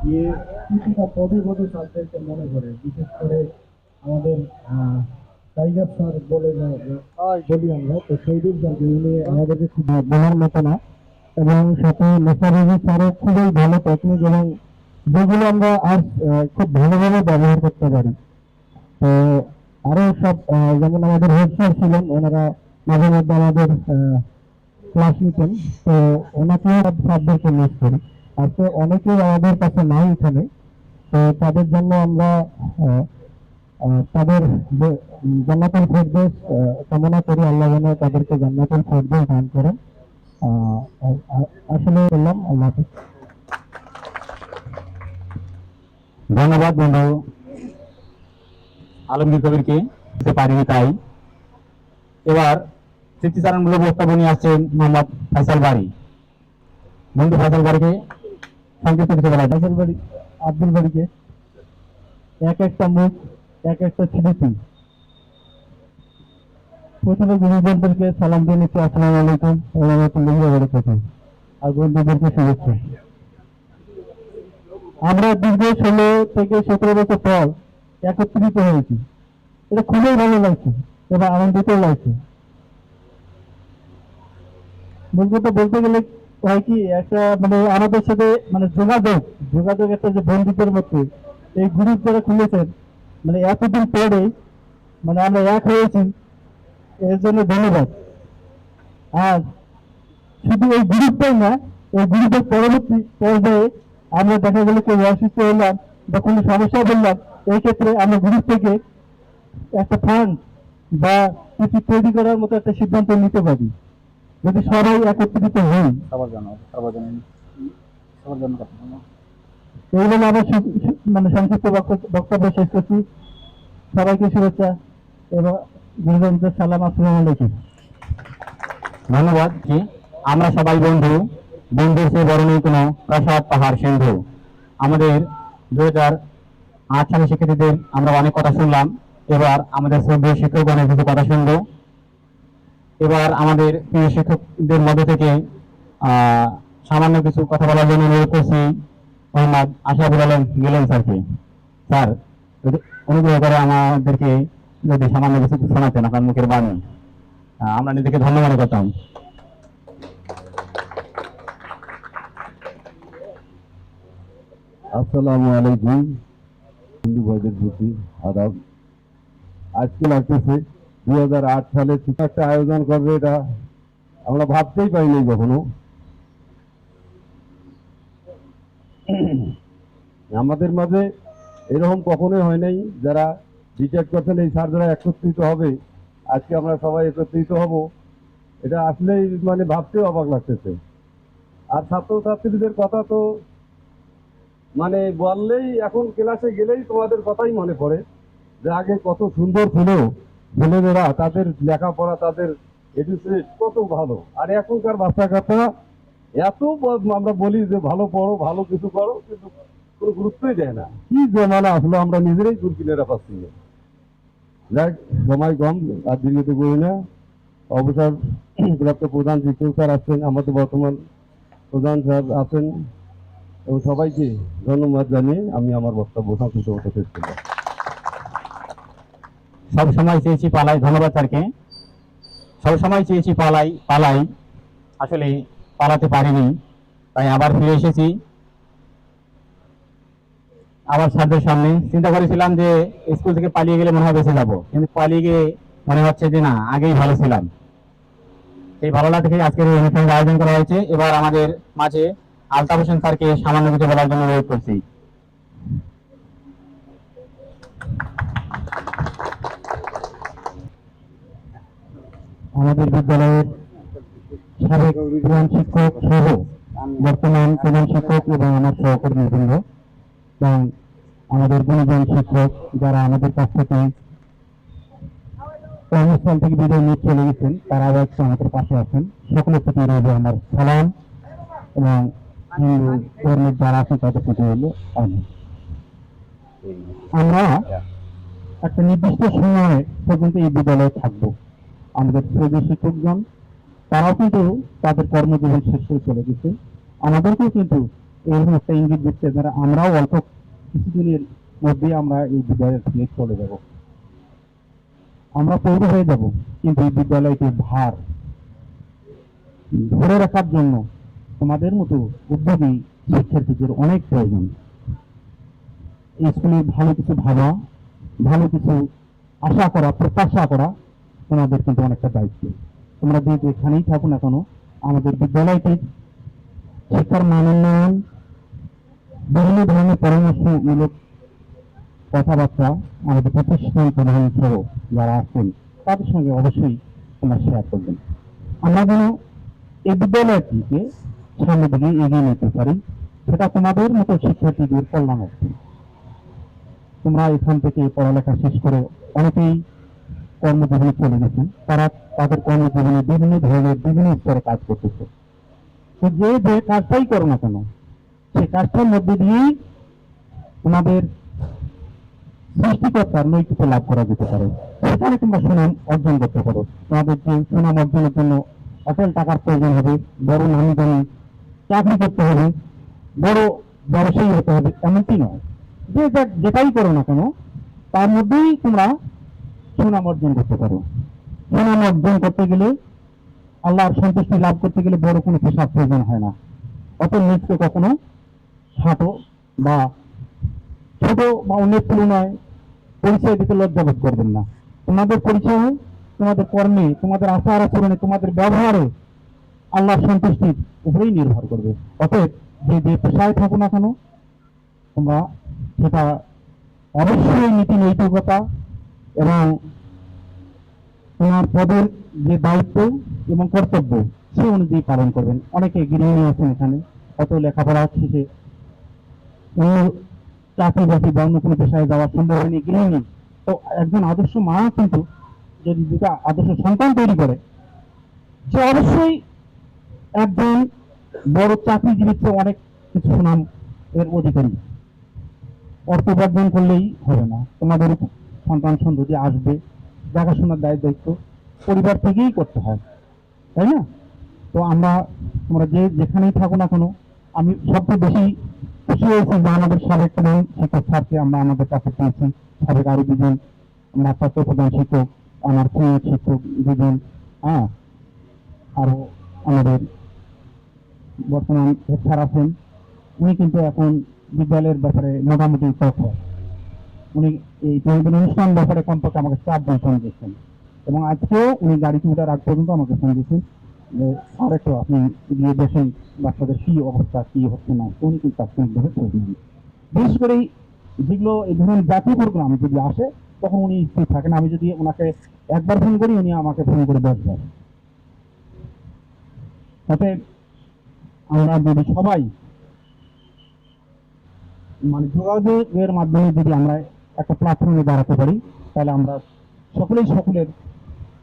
দিয়ে প্রতিটা পদে পদে স্যারদেরকে মনে করে, বিশেষ করে আমাদের টাইগার স্যার বলে বলি আমরা, তো শহীদুল স্যারকে, উনি আমাদেরকে খুব বলার মতো না, এবং সাথে মেসারেজি স্যারও খুবই ভালো টেকনিক, এবং যেগুলো আমরা আর খুব ভালোভাবে ব্যবহার করতে পারি। তো আরো সব যেমন আমাদের হেড স্যার ছিলেন, ওনারা মাঝে মধ্যে আমাদের ক্লাস নিতেন, তো ওনাকেও স্যারদেরকে মিস করি। আজকে অনেকেই আমাদের কাছে নাই এখানে, তো তাদের জন্য আমরা তাদের জান্নাতুল ফেরদৌস কামনা করি, আল্লাহ যেন তাদেরকে জান্নাতুল ফেরদৌস দান করেন। আসলে বললাম, আল্লাহ হাফেজ। ধন্যবাদ বন্ধু আলমগীর কবিরকে, পারিনি তাই। এবার স্মৃতিচারণমূলক বক্তব্য নিয়ে আসছেন মোহাম্মদ ফয়সাল বাড়ি। বন্ধু ফয়সাল বাড়িকে সংক্ষিপ্ত কিছু বলা। ফয়সাল বাড়ি, আব্দুল বাড়িকে এক একটা মুখ, এক একটা স্মৃতি। প্রথমে গুরুজনদেরকে সালাম দিয়ে নিচ্ছি, আসসালামু আলাইকুম ওয়া রাহমাতুল্লাহি ওয়া বারাকাতুহু, আর বন্ধুদেরকে শুভেচ্ছা। আমরা দীর্ঘ 16 থেকে 17 বছর পর একত্রিত হয়েছি, এটা খুবই ভালো লাগছে এবং আনন্দিত লাগছে। বন্ধুটা বলতে গেলে হয় কি, একটা মানে আমাদের সাথে মানে যোগাযোগ একটা যে বন্ধুদের মধ্যে এই গ্রুপ যারা খুলেছেন, মানে এতদিন পরে মানে আমরা এক হয়েছি, এর জন্য ধন্যবাদ। আর শুধু এই গ্রুপটাই না, এই গ্রুপের পরবর্তী পর্যায়ে আমরা দেখা গেল কেউ অসুস্থ হলাম বা কোনো সমস্যা বললাম, এই ক্ষেত্রে আমরা গ্রুপ থেকে একটা ফান্ড বা কিছু তৈরি করার মতো একটা সিদ্ধান্ত নিতে পারি, যদি সবাই একত্রিত হই। এই বলে আমার মানে সংক্ষিপ্ত বক্তব্য শেষ করছি। সবাইকে শুভেচ্ছা এবং গুরুজনদের সালাম, আসসালামু আলাইকুম। ধন্যবাদ। আমরা সবাই বন্ধু, বন্ধুর সে বড় নেই কোনো প্রাসাদ পাহাড় সিন্ধু। আমাদের 2008 সালের শিক্ষার্থীদের আমরা অনেক কথা শুনলাম, এবার আমাদের শ্রদ্ধেয় শিক্ষকগণের কিছু কথা শুনবো। এবার আমাদের প্রিয় শিক্ষকদের মধ্যে থেকে সামান্য কিছু কথা বলার জন্য অনুরোধ করছি মোহাম্মদ আশরাফুল আলম মিলন স্যারকে। স্যার যদি অনুগ্রহ করে আমাদেরকে যদি সামান্য কিছু শোনাতেন আপনার মুখের বাণী, আমরা নিজেকে ধন্য মনে করতাম। আসসালামু আলাইকুম বন্ধু ভাইদের প্রতি আদাব। আজকে লাগতেছে 2008 সালে একটা আয়োজন করবে, এটা আমরা ভাবতেই পারিনি কখনো। আমাদের মাঝে এরকম কখনোই হয় নাই, যারা ডিসাইড করছেন এই স্যার যারা একত্রিত হবে, আজকে আমরা সবাই একত্রিত হব, এটা আসলেই মানে ভাবতেও অবাক লাগতেছে। আর ছাত্রছাত্রীদের কথা তো মানে বললেই, এখন ক্লাসে গেলেই তোমাদের কথাই মনে পড়ে যে আগে কত সুন্দর ছিল ছেলেমেয়েরা, তাদের লেখাপড়া, তাদের এডুকেশন কত ভালো। আর এখনকার বাচ্চা কাচ্চা এত আমরা বলি যে ভালো পড়ো, ভালো কিছু করো, কিন্তু কোনো গুরুত্বই দেয় না। কি জমানা আসলে আমরা নিজেরাই গুরকিনেরা পাচ্ছি না। যাক, সময় কম, আর দীর্ঘত করি না। অবসর প্রাপ্ত প্রধান শিক্ষক স্যার আছেন, আমাদের বর্তমান প্রধান স্যার আছেন, এবং সবাইকে ধন্যবাদ জানিয়ে আমি আমার বক্তব্য সংক্ষিপ্ত করতে শেষ করলাম। সব সময় চেয়েছি পালাই, ধন্যবাদ স্যারকে। সব সময় চেয়েছি পালাই পালাই, আসলে পালাতে পারিনি, তাই আবার ফিরে এসেছি আবার স্যারদের সামনে। চিন্তা করেছিলাম যে স্কুল থেকে পালিয়ে গেলে মনে হয় বেঁচে যাবো, কিন্তু পালিয়ে গিয়ে মনে হচ্ছে যে না, আগেই ভালো ছিলাম। এই ভালোলা থেকে আজকের এই অনুষ্ঠানের আয়োজন করা হয়েছে। এবার আমাদের মাঝে আলতাফ হোসেন স্যারকে সামান্য কিছু বলার জন্য অনুরোধ করছি। আমাদের বিদ্যালয়ের সাবেক প্রধান শিক্ষক সহ বর্তমান প্রধান শিক্ষক এবং আমার সহকর্মীবৃন্দ এবং আমাদের গুণীজন শিক্ষক যারা আমাদের কাছ থেকে কর্মস্থল থেকে বিদায় নিয়ে চলে গেছেন, তারা আবার একটু আমাদের পাশে আছেন। সকলের প্রতি রইল আমার সালাম, এবং হিন্দু ধর্মের যারা আছেন তাদের প্রতি রইল আমি। আমরা একটা নির্দিষ্ট সময় পর্যন্ত এই বিদ্যালয়ে থাকবো। আমাদের শ্রেণী শিক্ষকগণ তারাও কিন্তু তাদের কর্মজীবন শেষ করে চলে গেছে। আমাদেরকেও কিন্তু এরকম একটা ইঙ্গিত দিচ্ছে যারা আমরাও অল্প কিছুদিনের মধ্যে আমরা এই বিদ্যালয়ের থেকে চলে যাব, আমরা পৌর হয়ে যাব। কিন্তু এই বিদ্যালয়কে ভার ধরে রাখার জন্য তোমাদের মতো উদ্যোগী শিক্ষার্থীদের অনেক প্রয়োজন। এই স্কুলে ভালো কিছু ভাবা, ভালো কিছু আশা করা, প্রত্যাশা করা তোমাদের কিন্তু অনেকটা দায়িত্ব। তোমরা যে যেখানেই থাকো না কেন, আমাদের বিদ্যালয়টির শিক্ষার মান উন্নয়ন, বিভিন্ন ধরনের পরামর্শমূলক কথাবার্তা আমাদের প্রতিষ্ঠান প্রধান সহ যারা আছেন তাদের সঙ্গে অবশ্যই তোমরা শেয়ার করবেন। আমরা যেন এই বিদ্যালয়টিকে সামনের দিকে এগিয়ে নিতে পারি, সেটা তোমাদের মতো শিক্ষার্থীদের কল্যাণার্থে। তোমরা এখান থেকে পড়ালেখা শেষ করে অনেকেই কর্মজীবনে চলে গেছেন, তারা তাদের কর্মজীবনে বিভিন্ন ধরনের বিভিন্ন স্তরে কাজ করতেছে। তো যে যে কাজটাই করো না কেন, সেই কাজটার মধ্যে দিয়েই তোমাদের সৃষ্টিকর্তার নৈতিক লাভ করা যেতে পারে। সেখানে তোমরা সুনাম অর্জন করতে পারো। তোমাদের যে সুনাম অর্জনের জন্য অচল টাকার প্রয়োজন হবে, বড় নামি দামি চাকরি করতে হবে, বড় ব্যবসায়ী হতে হবে, এমনটি নয়। যে যেটাই করো না কেন, তার মধ্যেই তোমরা সুনাম অর্জন করতে পারো। সুনাম অর্জন করতে গেলে, আল্লাহর সন্তুষ্টি লাভ করতে গেলে বড় কোনো পেশার প্রয়োজন হয় না। অত নিজকে কখনো ছোট বা অন্যের তুলনায় পরিচয় দিতে লজ্জাবোধ করবেন না। তোমাদের পরিচয় তোমাদের কর্মে, তোমাদের আচার আচরণে, তোমাদের ব্যবহারে আল্লাহর সন্তুষ্টির উপরেই নির্ভর করবে। অতএব যে যে পেশায় থাকো না কেন, তোমরা সেটা অবশ্যই নীতি নৈতিকতা এবং তোমার পদের যে দায়িত্ব এবং কর্তব্য সে অনুযায়ী পালন করবেন। অনেকে গৃহিণী আছেন এখানে, অত লেখাপড়া শেষে অন্য চাকরি বাকরি বা অন্য কোনো পেশায় যাওয়া সম্ভব হয়নি, গৃহিণী। তো একজন আদর্শ মা কিন্তু যদি দুটা আদর্শ সন্তান তৈরি করে, সে অবশ্যই একজন বড় চাকরিজীবীর চেয়ে অনেক কিছু সুনাম এর অধিকারী। অর্থ উপার্জন করলেই হবে না, তোমাদের সন্তান সন্ততি আসবে, দেখাশোনার দায়িত্ব পরিবার থেকেই করতে হয়, তাই না? তো তোমরা যে যেখানেই থাকো না কেন, আমি সবচেয়ে বেশি খুশি হয়েছি যে আমাদের সাবেক প্রধান শিক্ষক স্যারকে আমরা আমাদের কাছে পেয়েছি। সাবেক আরো দুজন ভারপ্রাপ্ত প্রধান শিক্ষক, আমার সিনিয়র শিক্ষক দুজন, আরো আমাদের বর্তমান স্যার আছেন। উনি কিন্তু এখন বিদ্যালয়ের ব্যাপারে মোটামুটি তথ্য, উনি এই অনুষ্ঠান ব্যাপারে কমপক্ষে আমাকে 4 জন ফোন দিয়েছেন, এবং আজকেও উনি গাড়িতে উঠার আগ পর্যন্ত আমাকে ফোন দিয়েছেন। আর একটু আপনি গিয়ে দেখেন বাচ্চাদের কি অবস্থা, কি হচ্ছে না, উনি কিন্তু তাৎক্ষণিকভাবে খোঁজ নেন। বিশেষ করে যেগুলো এই ধরুন জাতীয় প্রোগ্রাম যদি আসে তখন উনি স্থির থাকেন। আমি যদি ওনাকে একবার ফোন করি উনি আমাকে ফোন করে 10 বার। তাতে আমরা যদি সবাই মানে যোগাযোগের মাধ্যমে যদি আমরা একটা প্ল্যাটফর্মে দাঁড়াতে পারি তাহলে আমরা সকলেই সকলের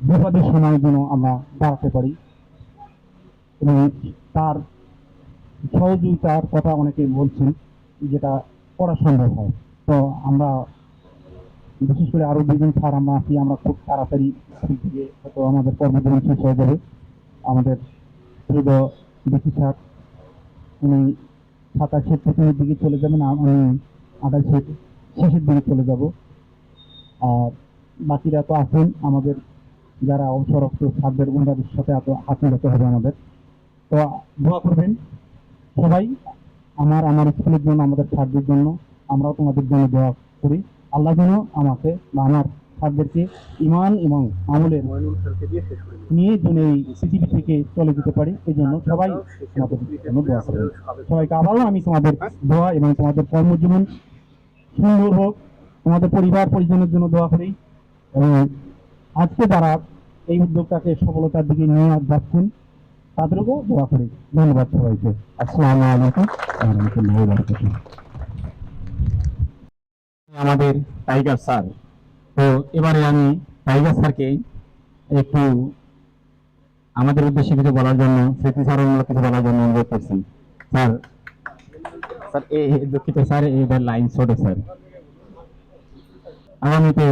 বিপদের সময়ের জন্য আমরা দাঁড়াতে পারি এবং তার সহযোগিতার কথা অনেকে বলছেন যেটা করা সম্ভব হয়। তো আমরা বিশেষ করে আরো 2 দিন স্যার আমরা আসি, আমরা খুব তাড়াতাড়ি স্কুল থেকে হয়তো আমাদের কর্মজীবন শেষ হয়ে যাবে। আমাদের প্রিয় ডিসি স্যার উনি 27-এর প্রথমের দিকে চলে যাবেন, আমি 28-এর শেষের দিকে চলে যাব। আর বাকিরা তো আছেন আমাদের যারা অবসরপ্রাপ্ত স্যারদের, ওনাদের সাথে এত হাত মেলাতে হবে আমাদের। তো দোয়া করবেন সবাই আমার স্কুলের জন্য, আমাদের স্যারদের জন্য। আমরাও তোমাদের জন্য দোয়া করি। আল্লাহ যেন আমাকে বা আমার স্যারদেরকে ইমান এবং আমলের নিয়ে যেন এই পৃথিবী থেকে চলে যেতে পারি, এই জন্য সবাই আমাদের জন্য দোয়া করবেন। সবাইকে আবারও আমি তোমাদের দোয়া এবং তোমাদের কর্মজীবন সুন্দর হোক, তোমাদের পরিবার পরিজনের জন্য দোয়া করি। এবং আজকে যারা এই উদ্যোগটাকে সফলতার দিকে নিয়ে যাচ্ছেন তাদেরকেও দোয়া করি। ধন্যবাদ সবাইকে। আসসালামু আলাইকুম ওয়া রাহমাতুল্লাহি ওয়া বারাকাতুহু। আমাদের টাইগার স্যার, তো এবারে আমি টাইগার স্যারকে একটু আমাদের উদ্দেশ্যে কিছু বলার জন্য, স্মৃতিচারণমূলক কিছু বলার জন্য অনুরোধ করছি। স্যার স্যার দুঃখিত স্যার, এবার লাইন ছোট স্যার। আগামীতে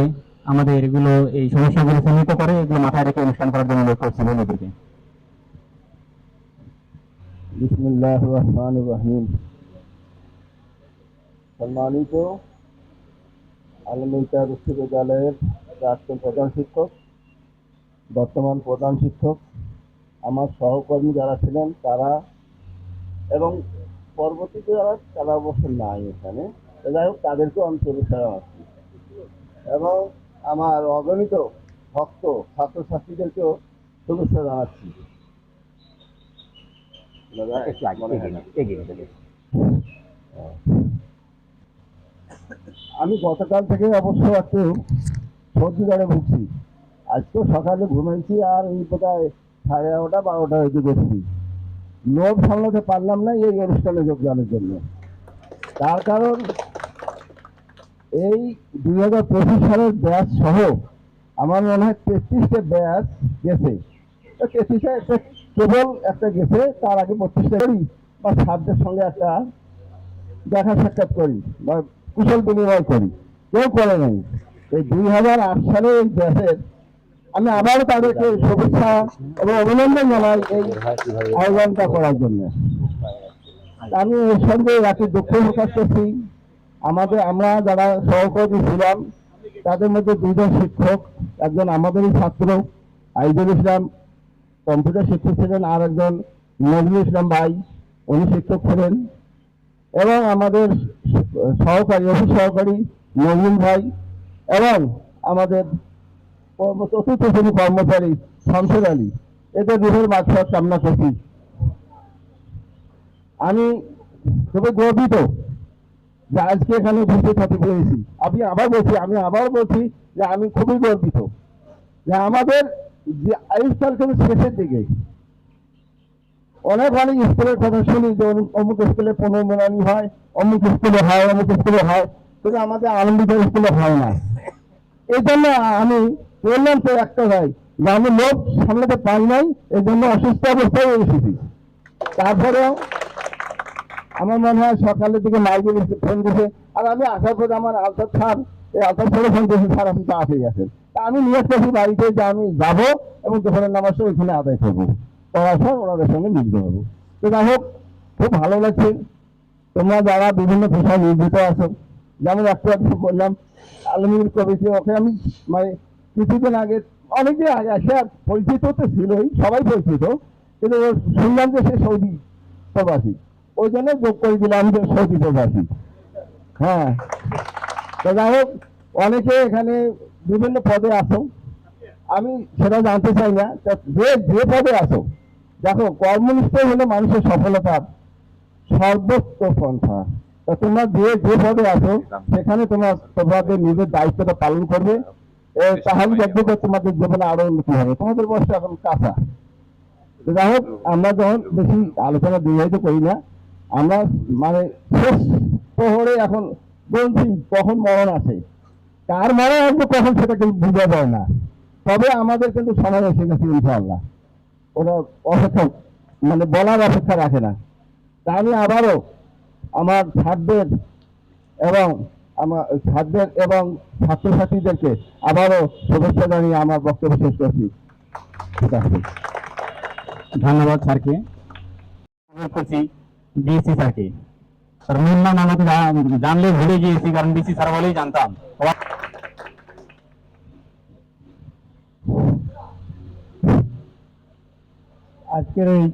আমাদের এগুলো এই সমস্যাগুলো চিহ্নিত করে এগুলো মাথায় রেখে অনুষ্ঠান করার জন্য অনুরোধ করছি বন্ধুদেরকে। বিসমিল্লাহির রহমানির রহিম। সম্মানিত আলমিতা বিশ্ববিদ্যালয়ের প্রাক্তন প্রধান শিক্ষক, বর্তমান প্রধান শিক্ষক, আমার সহকর্মী যারা ছিলেন তারা এবং পরবর্তীতে তারা অবশ্য নাই এখানে, যাই হোক তাদেরকেও আমি শুভেচ্ছা জানাচ্ছি এবং আমার অগণিত ভক্ত ছাত্রছাত্রীদেরকেও শুভেচ্ছা জানাচ্ছি। আমি গতকাল থেকে অবশ্য একটু সর্দি জ্বরে ভুগছি। আজকেও সকালে ঘুমাইছি আর এই বোধহয় 11:30-12টা হয়েছে গেছি। লোভ সামলাতে পারলাম না এই অনুষ্ঠানে যোগদানের জন্য। তার কারণ এই 2025 সালের ব্যাচ সহ আমার মনে হয় 33টা ব্যাচ গেছে। 33টা একটা কেবল একটা গেছে, তার আগে 32টা করি বা ছাত্রদের সঙ্গে একটা দেখা সাক্ষাৎ করি বা কুশল বিনিময় করি, কেউ করে নাই। এই 2008 সালে এই ব্যাচের আমি আবারও তাদেরকে শুভেচ্ছা এবং অভিনন্দন জানাই এই আয়োজনটা করার জন্য। আমি এর সঙ্গে একটি দুঃখ প্রকাশ করছি, আমরা যারা সহকর্মী ছিলাম তাদের মধ্যে 2 জন শিক্ষক, একজন আমাদেরই ছাত্র আইজুল ইসলাম কম্পিউটার শিক্ষক ছিলেন, আর একজন নজরুল ইসলাম ভাই উনি শিক্ষক ছিলেন, এবং আমাদের সহকারী অফিস সহকারী নজরুল ভাই এবং আমাদের চতুর্থ শ্রেণী কর্মচারী শামসুর আলী, এদের গৃহের মাঠফাট কামনা করছি। আমি খুবই গর্বিত যে আজকে এখানে উপস্থিত হতে পেরেছি। আমি আবার বলছি যে আমি খুবই গর্বিত যে আমাদের যে আয়ুষ্কাল কিন্তু শেষের দিকে অনেক স্কুলের কথা শুনি যে অমুক স্কুলে পুনর্মিলনী হয়, অমুক স্কুলে হয়, অমুক স্কুলে হয়, কিন্তু আমাদের আনন্দিত স্কুলে হয় না। এই জন্য আমি বললাম তো একটা ভাই যে আমি লোক সামলাতে পারি নাই, এই জন্য অসুস্থ অবস্থায় এসেছি। তারপরেও আমার মনে হয় সকালের দিকে মাইকে ফোন দিয়েছে, আর আমি আসার পরে আমার আলতার স্যার ফোন দিয়েছে, স্যার আপনি তো আসে গেছেন। তা আমি নিয়ে আসতেছি বাড়িতে যে আমি যাবো এবং দুপুরের নামাজ ওইখানে আদায় করবো, করার পর ওনাদের সঙ্গে মিলিত হবো। তো যাই হোক, খুব ভালো লাগছে তোমরা যারা বিভিন্ন পেশায় নিয়োজিত আছো। যেমন একটু বললাম আলমগীর কবিকে, ওকে আমি মানে কিছুদিন আগে অনেকদিন আগে আসে, আর পরিচিত তো ছিলই, সবাই পরিচিত, কিন্তু শুনলাম যে সে সৌদি প্রবাসী, ওই জন্য যোগ করে দিলাম যে সৌদি প্রবাসী। হ্যাঁ, তো যাই হোক, অনেকে এখানে বিভিন্ন পদে আসো, আমি সেটা জানতে চাই না, যে যে পদে আসো দেখো, কর্মনিষ্ঠাই হলো মানুষের সফলতার সর্বোচ্চ পন্থা। তা তোমরা যে পদে আছো সেখানে তোমাদের নিজের দায়িত্বটা পালন করবে, তাহলে দেখবে যে তোমাদের জীবনে আরো উন্নতি হবে। তোমাদের বয়স এখন কাঁচা। তো যাই হোক, আমরা যখন বেশি আলোচনা দীর্ঘায়িত করি না, আমরা মানে শেষ প্রহরে এখন বলছি কখন মরণ আসে, কার মরণ আসবে কখন সেটা কিন্তু বোঝা যায় না। তবে আমাদের কিন্তু সময় এসে গেছে ইনশাআল্লাহ। ওরা অপেক্ষা মানে বলার অপেক্ষা রাখে না। তাই আমি আবারও আমার ছাত্রদের এবং ছাত্রছাত্রীদেরকে আবারও শুভেচ্ছা জানিয়ে আমার বক্তব্য শেষ করছি। ঠিক আছে, ধন্যবাদ স্যারকে। করছি ডিএসসি স্যারকে। স্যার মূল নাম আমাকে জানলে ভুলে গিয়েছি, কারণ ডিসি স্যার বলেই জানতাম। আজকের এই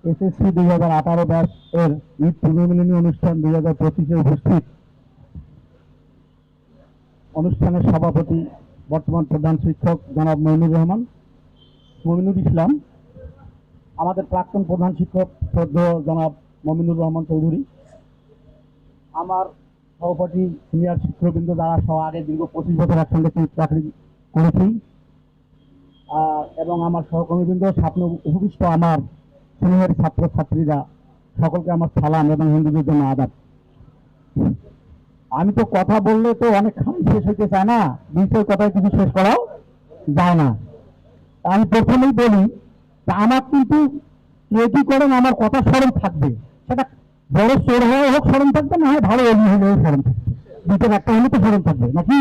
এসএসসি 2018 ব্যাচ এর ঈদ পুনর্মিলনী অনুষ্ঠান 2025-এ উপস্থিত অনুষ্ঠানের সভাপতি বর্তমান প্রধান শিক্ষক জনাব মমিনুর ইসলাম, আমাদের প্রাক্তন প্রধান শিক্ষক শ্রদ্ধেয় জনাব মমিনুর রহমান চৌধুরী, আমার সহপাঠী সিনিয়র শিক্ষকবৃন্দ যারা সহ আগে দীর্ঘ 25 বছর একসঙ্গে চাকরি করেছি, এবং আমার সহকর্মীবৃন্দ, স্বপ্ন উপবিষ্ট আমার স্নেহের ছাত্রছাত্রীরা, সকলকে আমার সালাম এবং হিন্দুদের জন্য আদাব। আমি তো কথা বললে তো অনেকখানি শেষ হইতে চায় না, বিষয় কথায় কিছু শেষ করাও যায় না। আমি প্রথমেই বলি, আমার কিন্তু কি করেন আমার কথা স্মরণ থাকবে, সেটা বড় চোর হয়ে হোক স্মরণ থাকবে, না হয় ভালো অলি হলেও স্মরণ থাকবে, দুটোর একটা হলে তো স্মরণ থাকবে নাকি?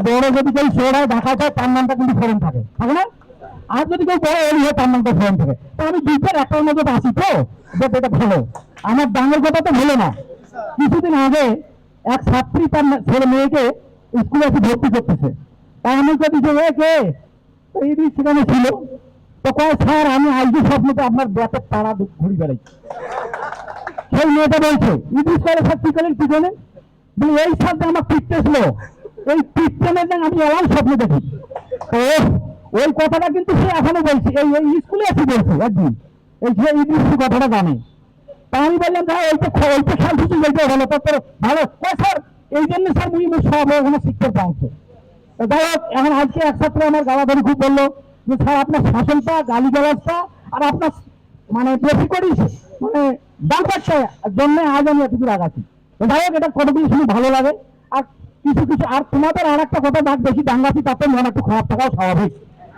বড় যদি কেউ চোর হয় দেখা যায় তার নামটা কিন্তু স্মরণ থাকে না? আর যদি কেউ বড় অলি হয় তার নামটা স্মরণ থাকে। তো আমি দুটোর একটার মধ্যে আছি, তো এটা ভালো। আমার ডাঙের কথা তো হলো না। কিছুদিন আগে এক ছাত্রী তার ছেলে মেয়েকে স্কুলে এসে ভর্তি করতেছে, তাই আমি যদি কে সেখানে ছিল, তো কয় স্যার আমি আজকে স্বপ্নতে আপনার ব্যাপক তারা ঘুরি বেড়াই। সেই মেয়েটা বলছে ইংলিশ করে স্যার কি করেন এই সাথে আমার পিঠতেছিল, এই পিঠটেনের আমি এলাম স্বপ্ন দেখি। তো ওই কথাটা কিন্তু সে এখনো বলছে, এই স্কুলে এসে বলছে একদিন, এই যে ইংলিশ কথাটা জানে। তা আমি বললাম ভাই ওইটা খেয়াল কিছু বলতে ভালো, তারপরে ভালো স্যার এই জন্য স্যার মুই সব ওখানে শিক্ষক পাচ্ছে। যাই হোক, এখন আজকে এক ছাত্র আমার গালাগালি খুব বললো যে স্যার আপনার শাসনটা, গালি গালাজটা আর আপনার মানে বেশি করিস মানে ব্যাপারটা জন্য আজ আমি এতটুকু রাগাচ্ছি। যাই হোক, এটা কতগুলো শুনে ভালো লাগে। আর কিছু আর তোমাদের আর একটা কথা, ডাক বেশি ডাঙ্গাছি তাতে মন একটু খারাপ থাকাও স্বাভাবিক।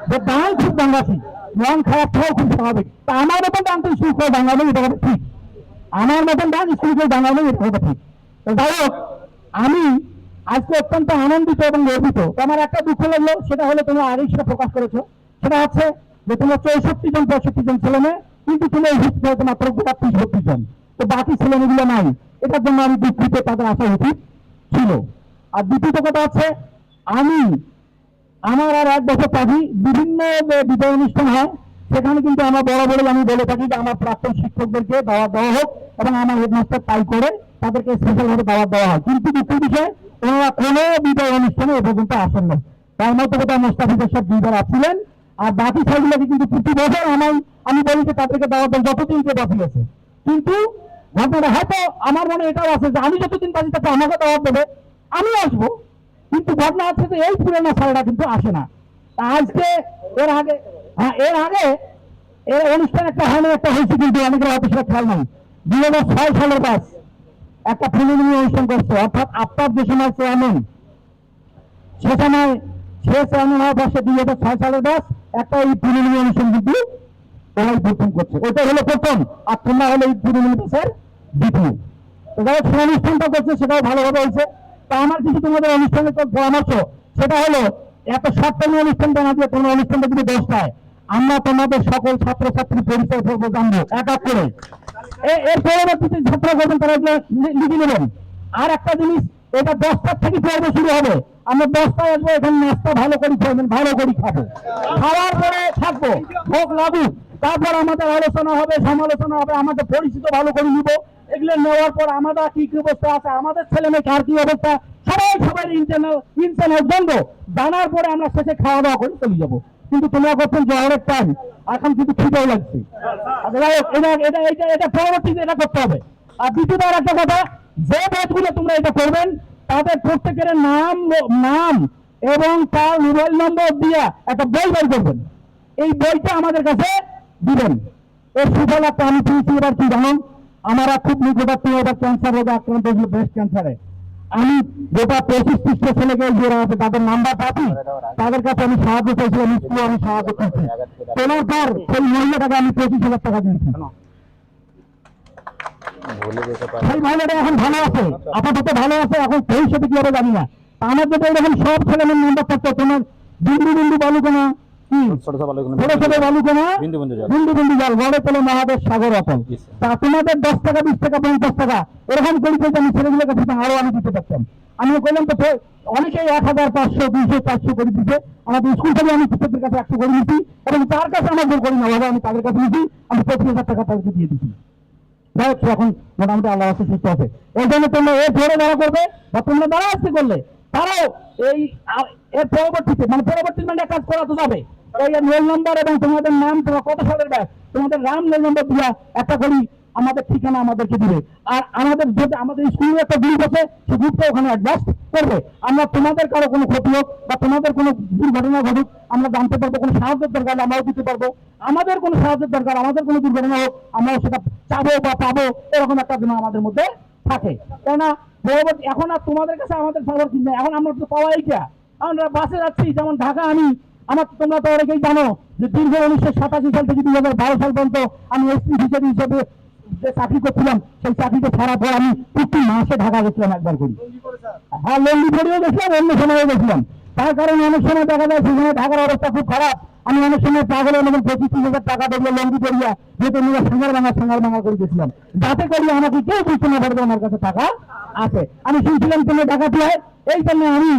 যে ডাল খুব ডাঙ্গাছি, মন খারাপ থাকাও খুব স্বাভাবিক। তা আমার মতন ডান তো স্কুল করে ডাঙ্গাবো, এটা কথা ঠিক। আমার মতন ডান স্কুল করে ডাঙ্গাবো, এটা কথা ঠিক। তো যাই হোক, আমি আজকে অত্যন্ত আনন্দিত এবং গর্বিত। আমার একটা দুঃখ লাগলো, সেটা হলো তোমরা আগেই সেটা প্রকাশ করেছো, সেটা হচ্ছে যে তোমরা 64 জন ছেলে মেয়ে, কিন্তু তোমরা উপস্থিত হয়তো মাত্র 32 জন, তো বাকি ছেলেমেয়েগুলো নাই। এটার জন্য আমি দুঃখিত, তাদের আসা উচিত ছিল। আর দ্বিতীয় কথা হচ্ছে, আমার আর 1 বছর থাকি বিভিন্ন বিদায় অনুষ্ঠান হয়, সেখানে কিন্তু আমরা বরাবরই আমি বলে থাকি যে আমার প্রাক্তন শিক্ষকদেরকে দাওয়াত দেওয়া হোক, এবং আমার হেডমাস্টার তাই করে তাদেরকে স্পেশালভাবে দাওয়াত দেওয়া হয়। কিন্তু দুঃখের বিষয়, ওনারা কোনো বিদায় অনুষ্ঠানে এ পর্যন্ত আসেন না। তার মধ্যে কোথাও মোস্তাফিজের সব 2 বার আসছিলেন, আর বাকি ছয়গুলোকে কিন্তু প্রতি বছর আমি বলি যে তাদেরকে দাওয়াত দেন যতদিন কে বাকি আছে। কিন্তু ঘটনাটা হয়তো আমার মনে এটাও আছে যে আমি যতদিন বাকি তাকে আমাকে দাওয়াত দেবে, আমি আসবো। কিন্তু ঘটনা হচ্ছে যে এই পুরোনো সালটা কিন্তু আসে না। আজকে এর আগে এর অনুষ্ঠান একটা হয়নি, একটা হয়েছে, কিন্তু অনেকের হয়তো সেটা খেয়াল নাই। 2006 সালের ব্যাচ একটা প্রিলিমিনারি অনুষ্ঠান করছে, অর্থাৎ আপনার যে সময় চেয়ারম্যান, সে সময় সে চেয়ারম্যান হওয়ার পর 2006 সালের ব্যাচ একটা এই প্রিলিমিনারি অনুষ্ঠান কিন্তু ওরাই প্রথম করছে। ওটা হলো প্রথম, আর তোমরা হলো এই প্রিলিমিনারি ব্যাচের দ্বিতীয়। তো যারা সে অনুষ্ঠানটা করছে সেটাও ভালোভাবে হয়েছে। তা আমার কিছু তোমাদের অনুষ্ঠানের পরামর্শ, সেটা হলো এত শর্ট টাইম অনুষ্ঠানটা না দিয়ে তোমরা অনুষ্ঠানটা যদি 10টায়, আমরা তোমাদের সকল ছাত্রছাত্রী পরিচয় করবো, জানবো এক এক করে। এর পরবর্তীতে ছাত্র করবেন, তারা লিখে নেবেন। আর একটা জিনিস, এটা 10টার থেকে পর্ব শুরু হবে, আমরা 10টায় আসবো, এখানে নাস্তা ভালো করে খাবেন, ভালো করে খাবো, খাওয়ার পরে থাকবো, ভোগ লাগুক। তারপর আমাদের আলোচনা হবে, সমালোচনা হবে, আমাদের পরিচিত ভালো করে নিব, এগুলো নেওয়ার পর আমাদের কি কি অবস্থা আছে, আমাদের ছেলে মেয়ে কার কি অবস্থা, সবাই ইন্টারনাল বন্ধ জানার পরে আমরা শেষে খাওয়া দাওয়া করে চলে যাবো। কিন্তু তোমরা করছেন জহরের টাইম, এখন কিন্তু খিদেও লাগছে। এটা পরবর্তীতে এটা করতে হবে। আর দ্বিতীয়ত আর একটা কথা, যে বাসগুলো তোমরা এটা করবেন তাদের প্রত্যেকের নাম এবং তার মোবাইল নম্বর দিয়ে একটা বই বের করবেন। এই বইটা আমাদের কাছে দিবেন। এর সুফল একটা আমি পেয়েছি। এবার কি জানো, আমরা খুব নিকটাত্মীয় এবার ক্যান্সার রোগে আক্রান্ত হয়েছিল, ব্রেস্ট ক্যান্সারে। আমি গোটা 25-30 ছেলেকে যারা আছে তাদের নাম্বার পাচ্ছি, তাদের কাছে আমি সাহায্য চাইছিলাম, স্কুলে আমি সাহায্য করছি। তোলার পর সেই মহিলাটাকে আমি 25,000 টাকা দিয়েছি। সেই মহিলাটা এখন ভালো আছে, আপাতত ভালো আছে, এখন ভবিষ্যতে কি হবে জানি না। আমার যদি এরকম সব ছেলেমেয়ের নাম্বার থাকতো, তোমার বিন্দু বিন্দু বালুকোনা, ছোট ছোট বালুকোনা, বিন্দু বিন্দু জল, বড় পেলে মহাদেশ সাগর অতল। তা তোমাদের 10 টাকা 20 টাকা 50 টাকা এরকম করে আমি ছেলেগুলোর কাছে আরো আমি দিতে পারতাম। আমি বললাম তো অনেকেই 1500, 200, 400 করে দিচ্ছে। আমাদের স্কুল থেকে আমি টিচারদের কাছে 100 করে দিচ্ছি, এবং তার কাছে আমার জোর করি না বাবা, আমি তাদের কাছে দিচ্ছি, আমি 25,000 টাকা তাদেরকে দিয়ে দিচ্ছি। যাই হোক, এখন মোটামুটি আল্লাহ আছে সুস্থ আছে। এই জন্য তোমরা এর ধরে দাঁড়া করবে, বা তোমরা দাঁড়া আসতে করলে তারাও এই এর পরবর্তীতে মানে কাজ করা তো যাবে। এই রোল নাম্বার এবং তোমাদের নাম, তোমার কত সালের ব্যাস, তোমাদের রাম রোল নাম্বার দিয়া একটা করি আমাদের ঠিকানা আমাদেরকে দিবে। আর আমাদের স্কুলের একটা গ্রুপ আছে, সেই গ্রুপটা ওখানে অ্যাডজাস্ট করবে। আমরা তোমাদের কারো কোনো ক্ষতি হোক বা তোমাদের কোনো দুর্ঘটনা ঘটুক আমরা জানতে পারবো, কোনো সাহায্যের দরকার আমরাও দিতে পারবো, আমাদের কোনো সাহায্যের দরকার, আমাদের কোনো দুর্ঘটনা হোক আমরাও সেটা চাবো বা পাবো, এরকম একটা দিন আমাদের মধ্যে থাকে। কেননা এখন আর তোমাদের কাছে আমাদের খবর কিনবে, এখন আমরা তো পাওয়াই যা। আমরা বাসে যাচ্ছি, যেমন ঢাকা, তোমরা তো অনেকেই জানো যে দীর্ঘ 1987 সাল থেকে 2012 সাল পর্যন্ত আমি এসপি হিসেবে যে চাকরি করছিলাম, সেই চাকরিতে ছাড়ার পর আমি প্রতি মাসে ঢাকা গেছিলাম একবার করে। হ্যাঁ, লন্ডি পড়েও গেছিলাম, অন্য সময়ও গেছিলাম। তার কারণে অনেক সময় দেখা যায় সেখানে ঢাকার অবস্থা খুব খারাপ। আমি অনেক সময় পাগল এরকম 25,000 টাকা দেখলে লন্ডি করিয়া যেহেতু নিজের সাঙ্গার ভাঙা করে গেছিলাম, যাতে করি আমাকে কেউ বুঝতে না পারবে আমার কাছে টাকা আছে। আমি শুনছিলাম তুমি ডাকাতি হয়, এই জন্য আমি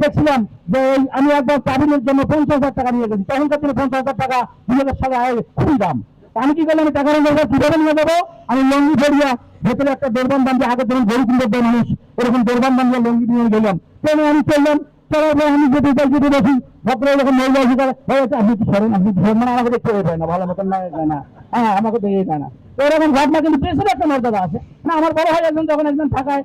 দেখছিলাম যে আমি একবার চাবিনের জন্য 50,000 টাকা নিয়ে গেছি। তখনকার দিনে 50,000 টাকা 2000 টাকা খুবই দাম। আমি কি করলাম, টাকা কিভাবে নিয়ে যাবো, আমি লঙ্গি ধরিয়া ভেতরে একটা দোরবান বান্ধে, আগে যেমন গরু কিনতে দেয় মানুষ এরকম দোরবান বান্ধিয়ে লঙ্গি নিয়ে গেলাম। ট্রেনে আমি চললাম, চলার পর আমি যেতে দেখি ভদ্র যখন মহিলা অধিকার হয়েছে, আপনি কি করেন, আপনি মানে আমাকে দেখতে যায় না, ভালো মতন যায় না, হ্যাঁ আমাকে দেখে যায় না। এরকম ঘটনা কিন্তু দেশের একটা মর্যাদা আছে না। আমার বড় ভাই একজন যখন একজন থাকায়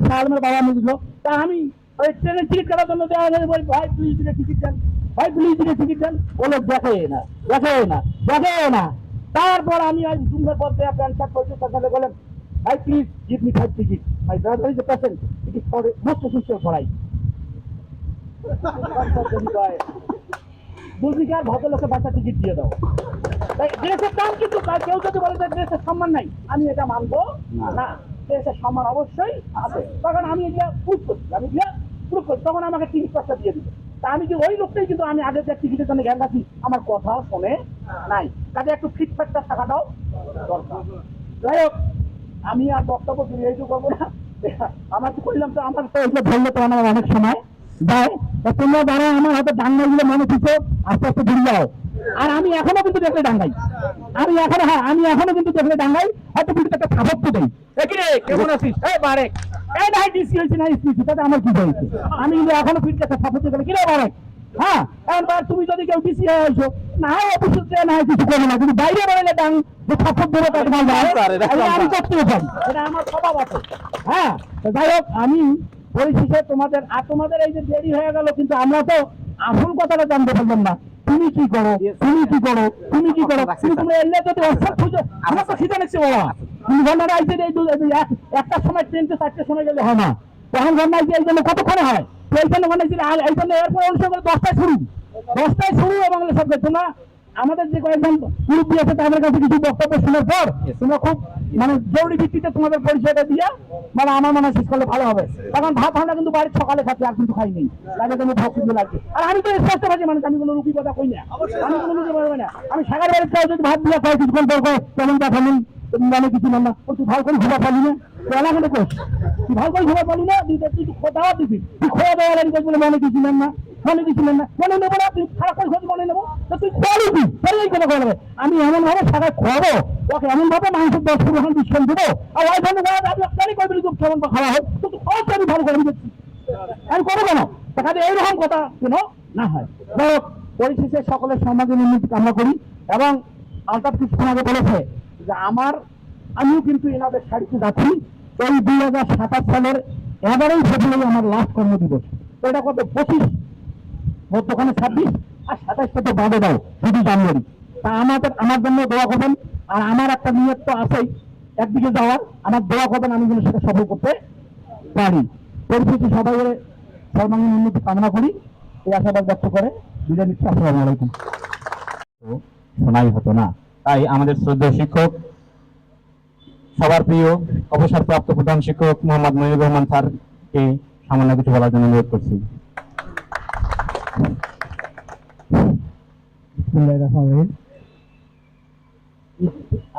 সালমের বাবা নিয়ে দিল, তা আমি ওই ট্রেনের টিকিট কাটার জন্য দেওয়া যায়, বলি ভাই পুলিশ দিকে টিকিট দেন, ভাই পুলিশ দিকে টিকিট দেন, বলে দেখে না। তারপর আমি আজ সুন্দর পথ দেওয়া প্যান্ট শার্ট করছি, তার সাথে বলেন ভাই please give me 5 ticket, my brother is a patient, it is for most essential for I. বলছি কি আর ভদ্রলোকে বাচ্চা টিকিট দিয়ে দাও। তাই ড্রেসের দাম কিন্তু কেউ যদি বলে যে ড্রেসের সম্মান নাই, আমি এটা মানবো না। ড্রেসের সম্মান অবশ্যই আছে। তখন আমি এটা প্রুফ করছি, তখন আমাকে টিকিট পয়সা দিয়ে দিবে। তা আমি কি ওই লোকটাই কিন্তু আমি আগে যে টিকিটের জন্য জ্ঞান রাখি, আমার কথা শোনে নাই, কাজে একটু ফিটফাটটা থাকাটাও দরকার। যাই হোক, আমি আর বক্তব্য দিয়ে এইটুকু করবো না। আমার তো করলাম, তো আমার তো এগুলো ধরলে তো আমার অনেক সময় দেয়। তোমরা যারা আমার হাতে ডাঙ্গাইগুলো মনে দিচ্ছ, আস্তে আস্তে ঘুরে যাও। আর আমি এখনো কিন্তু দেখলে ডাঙ্গাই, আমি এখনো কিন্তু দেখলে ডাঙ্গাই, হয়তো কিন্তু একটা থাপত্য দেই, কেমন আছিস, বারেক এই নাই ডিসি হয়েছে না স্পিসি, তাতে আমার কি হয়েছে, আমি কিন্তু এখনো ফিরতে একটা থাপত্য গেলে কিরে বারেক। হ্যাঁ, এবার তুমি যদি কেউ ডিসি হয়ে আসো, না হয় অফিস না হয় কিছু করবে না, কিন্তু বাইরে বেরোলে ডাং যে থাপত্য দেবো তাকে আমি করতেও পারি, এটা আমার স্বভাব আছে। হ্যাঁ, যাই হোক, আমি পরিশেষে তোমাদের এই যে দেরি হয়ে গেল, কিন্তু আমরা তো আসল কথাটা জানতে পারলাম না। তুমি কি করো, তুমি এলে যদি অর্থাৎ খুঁজো, আমার তো খিদে নিচ্ছে বাবা। 2 ঘন্টা আইসে একটা সময় ট্রেন তো 4টার সময় গেলে হয় না, তখন ঘন্টা আইসে এই জন্য কতক্ষণে হয়, তো এই জন্য ঘন্টা এই জন্য এরপর অনুষ্ঠান করে 10টায় শুরু এবং সব তোমরা আমাদের যে কয়েকজন মুরব্বী আছে তাদের কাছে কিছু বক্তব্য শোনার পর তোমরা খুব মানে জরুরি ভিত্তিতে তোমাদের পরিচয়টা দিয়ে মানে আমার মনে শেষ করলে ভালো হবে। কারণ ভাত আমরা কিন্তু বাড়ির সকালে খাচ্ছি, আর কিন্তু খাইনি, তাদের জন্য ভাব কিন্তু লাগবে। আর আমি তো স্পষ্ট ভাজি মানুষ, আমি কোনো রুটি কথা কই না, আমি কোনো রুটি পারবো না। আমি সাগার বাড়ির চাই যদি ভাত দিয়ে খাই কিছুক্ষণ পর তেমন দেখালেন মানে কিছু না, তুই ভালো করে ঘুমা পালি না, এলাকাতে কোষ তুই ভালো করে ঘুমা পালি না, তুই খোয়া দিবি, তুই খোয়া দেওয়া বলে মানে কিছু না। মনে দিচ্ছিলেন না, মনে নেবো না, তুই খারাপ করে মনে নেবো, তো তুই খোয়াবি কি, এই কথা বলা যাবে। আমি এমন ভাবে শাখায় খোয়াবো, ওকে এমন ভাবে মাংসের 10-15 ডিসকাউন্ট দেবো, আর ওই ধরনের জানি করবি তুই কেমন খাওয়া হোক, কিন্তু খরচ আমি ভালো করে দিচ্ছি, আমি করবো কেন? তাহলে এইরকম কথা কেন না হয়। পরিশেষে সকলের সমাজের উন্নতি কামনা করি, এবং আলতাফ কিছু আমাকে বলেছে যে আমিও কিন্তু এনাদের সারিতে যাচ্ছি। এই 2027 সালের 11ই ফেব্রুয়ারি আমার লাস্ট কর্মদিবস। তো এটা কত 25, মধ্যখানে 26, আর 27টা তো বাদে দাও, শুধু জানুয়ারি। তা আমার জন্য দোয়া করবেন, আর আমার একটা নিয়ত তো আছেই একদিকে যাওয়ার, আমার দোয়া করবেন আমি যেন সেটা সফল করতে পারি। পরিস্থিতি সবাই সর্বাঙ্গীন উন্নতি কামনা করি, এই আশাবাদ ব্যক্ত করে বিদায় নিচ্ছি। আসসালামু আলাইকুম। শোনাই হতো না, তাই আমাদের শ্রদ্ধেয় শিক্ষক, সবার প্রিয় অবসরপ্রাপ্ত প্রধান শিক্ষক মোহাম্মদ মনিরুর রহমান স্যারকে সামান্য কিছু বলার জন্য অনুরোধ করছি।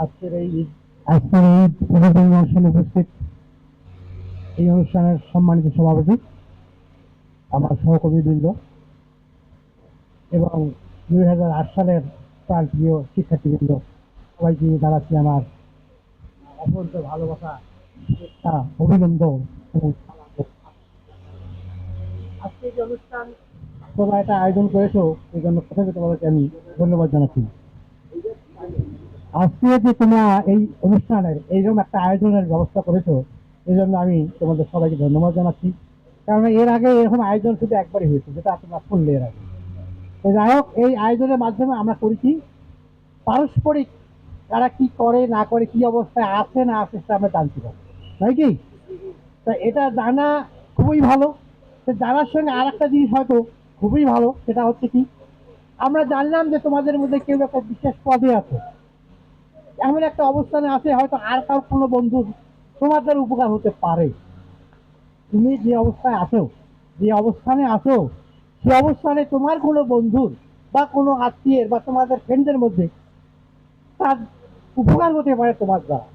আজকের এই অনুষ্ঠানে উপস্থিত এই অনুষ্ঠানের সম্মানিত সভাপতি, আমার সহকর্মীবৃন্দ, এবং 2008 সালের প্রাণ প্রিয় শিক্ষার্থীবৃন্দ, সবাইকে জানাচ্ছি আমার অত্যন্ত ভালোবাসা, শুভেচ্ছা, অভিনন্দন এবং সালাম। আজকে যে অনুষ্ঠান তোমরা এটা আয়োজন করেছো, এই জন্য প্রথমে তোমাদেরকে আমি ধন্যবাদ জানাচ্ছি। আজকে যে তোমরা এই অনুষ্ঠানের এইরকম একটা আয়োজনের ব্যবস্থা করেছো, এই জন্য আমি তোমাদের সবাইকে ধন্যবাদ জানাচ্ছি। কারণ এর আগে এরকম আয়োজন শুধু একবারই হয়েছে, যেটা তোমরা শুনলে এর আগে। তো যাই হোক, এই আয়োজনের মাধ্যমে আমরা করেছি পারস্পরিক তারা কি করে না করে, কি অবস্থায় আছে না আছে, সেটা আমরা জানতে পারি, তাই কি? তা এটা জানা খুবই ভালো। তো জানার সঙ্গে আর একটা জিনিস হয়তো খুবই ভালো, সেটা হচ্ছে কি, আমরা জানলাম যে তোমাদের মধ্যে কেউ একটা বিশেষ পদে আছে, এমন একটা অবস্থানে আছে, হয়তো আর কারো কোনো বন্ধু তোমাদের উপকার হতে পারে। তুমি যে অবস্থায় আছো, যে অবস্থানে আছো, সে অবস্থানে তোমার কোনো বন্ধুর বা কোনো আত্মীয়ের বা তোমাদের ফ্রেন্ডের মধ্যে তার উপকার হতে পারে তোমার দ্বারা।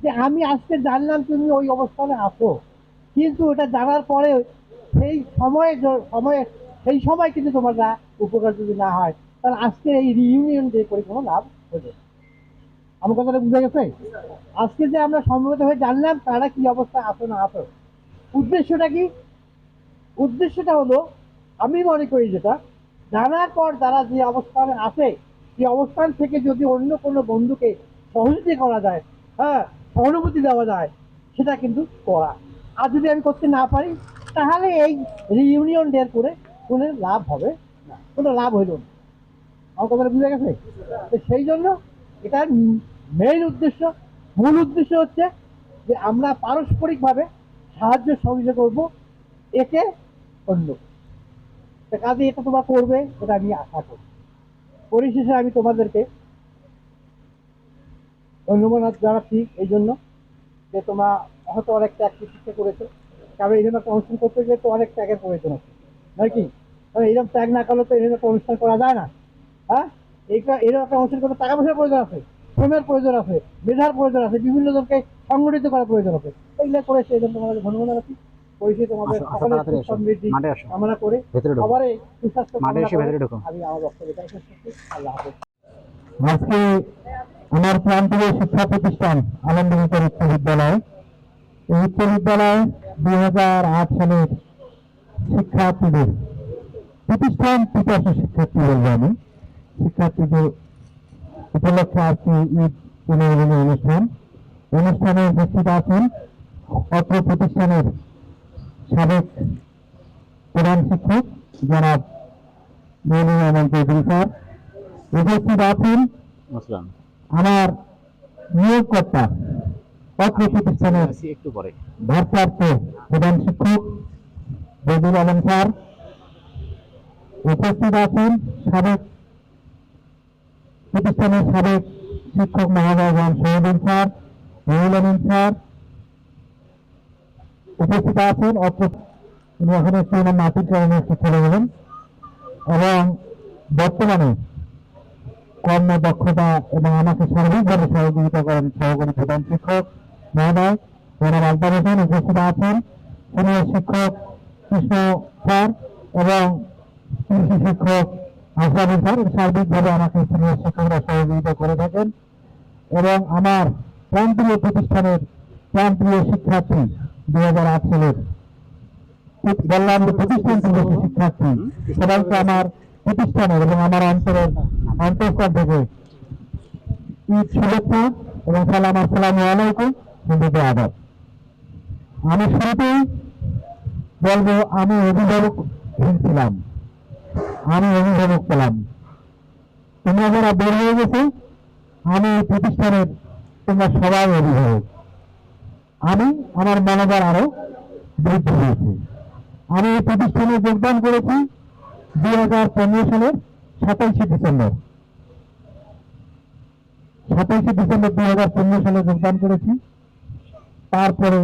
যে আমি আজকে জানলাম তুমি ওই অবস্থানে আছো, কিন্তু ওটা জানার পরে সেই সময় কিন্তু তোমার উপকার যদি না হয়, তাহলে আজকে এই রিইউনিয়ন ডে করে কোনো লাভ হবে না। আমার কথাটা বুঝে গেছে? আজকে যে আমরা সম্মিলিত হয়ে জানলাম তারা কি অবস্থায় আছো না আছো, উদ্দেশ্যটা কি? উদ্দেশ্যটা হলো, আমি মনে করি যেটা জানার পর তারা যে অবস্থানে আছে, সেই অবস্থান থেকে যদি অন্য কোনো বন্ধুকে সহযোগিতা করা যায়, হ্যাঁ, সহানুভূতি দেওয়া যায়, সেটা কিন্তু করা। আর যদি আমি করতে না পারি, তাহলে এই রিইউনিয়ন ডে করে কোনো লাভ হবে না, কোনো লাভ হইল না। আমার কথাটা বুঝে গেছে? তো সেই জন্য এটার মেইন উদ্দেশ্য, মূল উদ্দেশ্য হচ্ছে যে আমরা পারস্পরিকভাবে সাহায্য সহযোগিতা করবো একে অন্য। কাজে এটা তোমরা করবে, এটা আমি আশা করি। পরিশেষে আমি তোমাদেরকে ধন্যবাদ জানাচ্ছি এই জন্য যে তোমরা হয়তো অনেক ত্যাগ প্রতিষ্ঠা করেছো। কারণ এই জন্য একটা অনুষ্ঠান করতে গেলে তো অনেক ত্যাগের প্রয়োজন আছে, নয় কি? কারণ এইরকম ত্যাগ না করলে তো এই একটা অনুষ্ঠান করা যায় না। হ্যাঁ, এরকম একটা অনুষ্ঠান করতে টাকা পয়সার প্রয়োজন আছে, শ্রমের প্রয়োজন আছে, মেধার প্রয়োজন আছে, বিভিন্ন জনকে সংগঠিত করার প্রয়োজন আছে। এইগুলো করেছে, এই জন্য তোমাদের ধন্যবাদ জানাচ্ছি। পরিশেষে তোমাদের সকলের সমৃদ্ধি কামনা করে সবারই সুস্বাস্থ্য কামনা করে আমি আমার বক্তব্য শেষ করছি। আল্লাহ হাফেজ। আজকে আমার প্রান্তীয় শিক্ষা প্রতিষ্ঠান আনন্দবিহার উচ্চ বিদ্যালয়, এই উচ্চ বিদ্যালয় 2008 সালের শিক্ষার্থীদের প্রতিষ্ঠান পিতাসী শিক্ষার্থী বলবো আমি, শিক্ষার্থীদের উপলক্ষে আজকে ঈদ পুনর্মিলনী অনুষ্ঠানে উপস্থিত আছেন অত্র প্রতিষ্ঠানের সাবেক প্রধান শিক্ষক জনাব মনিরুর রহমান চৌধুরী স্যার, উপস্থিত আছেন আমার নিয়োগকর্তা অত্র প্রতিষ্ঠানের ভারপ্রাপ্ত প্রধান শিক্ষক বদিউল আলম স্যার, উপস্থিত আছেন সাবেক প্রতিষ্ঠানের সাবেক শিক্ষক মহোদয় শহীদুল স্যার, রুহুল আমিন স্যার, উপস্থিত আছেন অত্র তিনি এখন একটু নাতির কারণে চলে গেলেন, এবং বর্তমানে কর্মদক্ষতা এবং আমাকে সার্বিকভাবে সহযোগিতা করেন সহকারী প্রধান শিক্ষক মহোদয় জনাব আলতাফ হোসেন, উপস্থিত আছেন সিনিয়র শিক্ষক কৃষ্ণ স্যার এবং কৃষি শিক্ষক আশরাফ স্যার সার্বিকভাবে আমাকে সিনিয়র শিক্ষকরা সহযোগিতা করে থাকেন এবং আমার প্রান্তীয় প্রতিষ্ঠানের প্রান্তীয় শিক্ষার্থী 2008 সালের বললাম যে প্রতিষ্ঠান থেকে শিক্ষার্থী সবাইকে আমার প্রতিষ্ঠানের এবং আমার অঞ্চলের অন্তঃস্থল থেকে ঈদ শুভেচ্ছা এবং সালাম আসসালামু আলাইকুম বন্ধুদের আদাব। আমি শুরুতেই বলবো আমি অভিভাবক ছিলাম, আমি অভিভাবক পেলাম। তোমরা যারা বের হয়ে গেছে আমি এই প্রতিষ্ঠানের তোমরা সবাই অভিভাবক। আমি আমার মনোবল আরো বৃদ্ধি হয়েছে। আমি এই প্রতিষ্ঠানে যোগদান করেছি 2015 সালের 27শে ডিসেম্বর 2015 সালে যোগদান করেছি। তারপরে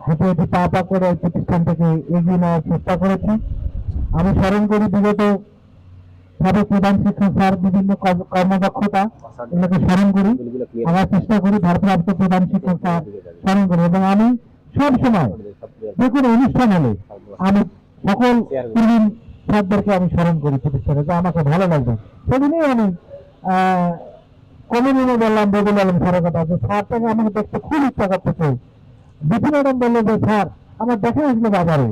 হেঁটে হেঁটে পা পা করে এই প্রতিষ্ঠান থেকে এগিয়ে নেওয়ার চেষ্টা করেছি। আমি স্মরণ করি বিগত সাবেক প্রধান শিক্ষক স্যার বিভিন্ন কর্মদক্ষতা এগুলোকে স্মরণ করি, আমার চেষ্টা করি ভারপ্রাপ্ত প্রধান শিক্ষক স্যার স্মরণ করি এবং আমি সব সময় যে কোনো অনুষ্ঠান হলে আমি সকল প্রবীণ স্যারদেরকে আমি স্মরণ করি প্রতিষ্ঠানে, যা আমাকে ভালো লাগবে। সেদিনই আমি কমিউনিনে বললাম বদুল আলম স্যারের কথা, যে স্যারটাকে আমাকে দেখতে খুব ইচ্ছা করতেছে। বিপি ম্যাডাম বললো যে স্যার আমার দেখা আসলো বাজারে।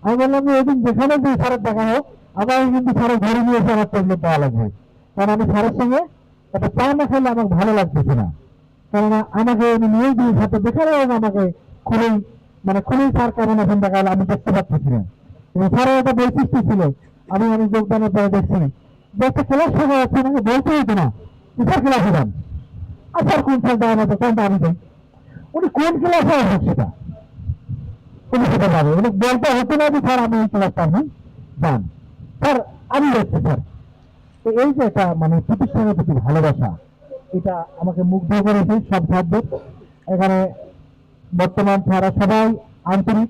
আমি বললাম যে ওইদিন যেখানে যে স্যারের দেখা হোক আমার কিন্তু স্যারের ঘরে নিয়ে এসে আমার ট্যাবলেট দেওয়া লাগবে, কারণ আমি স্যারের সঙ্গে একটা চা না খেলে আমার ভালো লাগতেছে না। কেননা আমাকে উনি নিয়ে দিয়ে সাথে দেখালে আমাকে খুবই খুবই স্যার কেমন আছেন দেখালে আমি দেখতে পাচ্ছি না। এবং স্যারের একটা বৈশিষ্ট্য ছিল, আমি যোগদানের পরে দেখছি যে একটা ক্লাস শেখা যাচ্ছে আমাকে বলতে হতো না স্যার ক্লাসে যান, আর স্যার কোন স্যার দেওয়া মতো কোনটা আমি যাই, উনি কোন ক্লাসে আসেন সেটা উনি সেটা পাবে, উনি বলতে হতো না যে স্যার আমি এই ক্লাসটা আপনি যান, স্যার আমি যাচ্ছি স্যার। তো এই যে একটা প্রতিষ্ঠানের প্রতি ভালোবাসা, এটা আমাকে মুগ্ধ করেছে সব ছাত্রদের। এখানে বর্তমান ছাড়া সবাই আন্তরিক,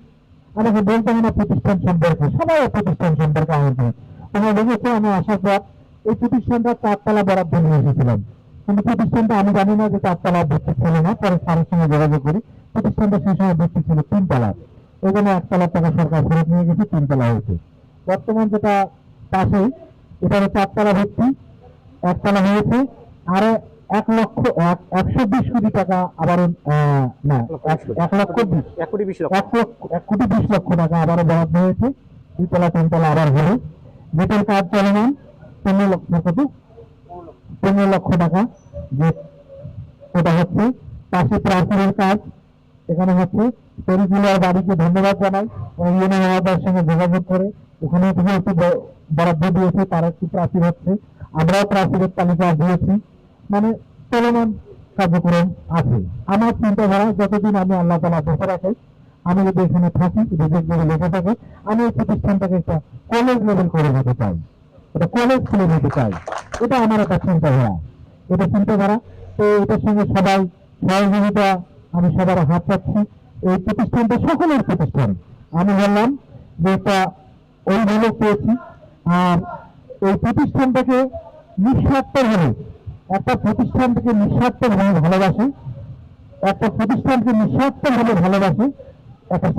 আমাকে বলতে হয় না প্রতিষ্ঠান সম্পর্কে, সবাই প্রতিষ্ঠান সম্পর্কে আন্তরিক। তোমরা দেখেছো আমি আসার পর এই প্রতিষ্ঠানটা 4 তলা বরাদ্দ নিয়ে এসেছিলাম, কিন্তু প্রতিষ্ঠানটা আমি জানি না যে 4 তলা ভিত্তি ছিল না, পরে স্যারের সঙ্গে যোগাযোগ করি প্রতিষ্ঠানটা সেই সময় ভিত্তি ছিল 3 তলা, ওই জন্য 1 তলার টাকা সরকার ফেরত নিয়ে গেছে, 3 তলা হয়েছে। বর্তমান যেটা পাশে এটার 4 তলা ভিত্তি, 1 তলা হয়েছে, আরো 1,120 কোটি টাকা আবারও না 1,20 লক্ষ টাকা আবারও বরাদ্দ হয়েছে, 2 তলা 3 তলা আবার হলো। যেটার কাজ চলমান 15 লক্ষ টাকা, যে এটা হচ্ছে পাশে প্রাচীরের কাজ, এখানে হচ্ছে তরিকুলার বাড়িকে ধন্যবাদ জানাই, ইউনো মহাদার সঙ্গে যোগাযোগ করে ওখানে থেকে একটু বরাদ্দ দিয়েছে, তার একটু প্রাচীর হচ্ছে, আমরাও প্রাচীরের তালিকা দিয়েছি, চলমান কার্যক্রম আছে। আমার চিন্তাধারা যতদিন আমি আল্লাহ তাআলা বেঁচে রাখে, আমি যদি এখানে থাকি রিজেক্ট করে লেখা থাকে, আমি এই প্রতিষ্ঠানটাকে একটা কলেজ লেভেল করে দিতে চাই, এটা কলেজ খুলে দিতে চাই, এটা আমার একটা চিন্তাধারা, এটা চিন্তাধারা। তো এটার সঙ্গে সবাই সহযোগিতা আমি সবার হাত পাচ্ছি। এই প্রতিষ্ঠানটা সকলের প্রতিষ্ঠান, আমি বললাম যে এটা অভিভাবক পেয়েছি, আর এই প্রতিষ্ঠানটাকে নিঃস্বার্থভাবে একটা প্রতিষ্ঠানকে নিঃস্বার্থভাবে ভালোবাসে, একটা প্রতিষ্ঠানকে নিঃস্বার্থভাবে ভালোবাসে, একটা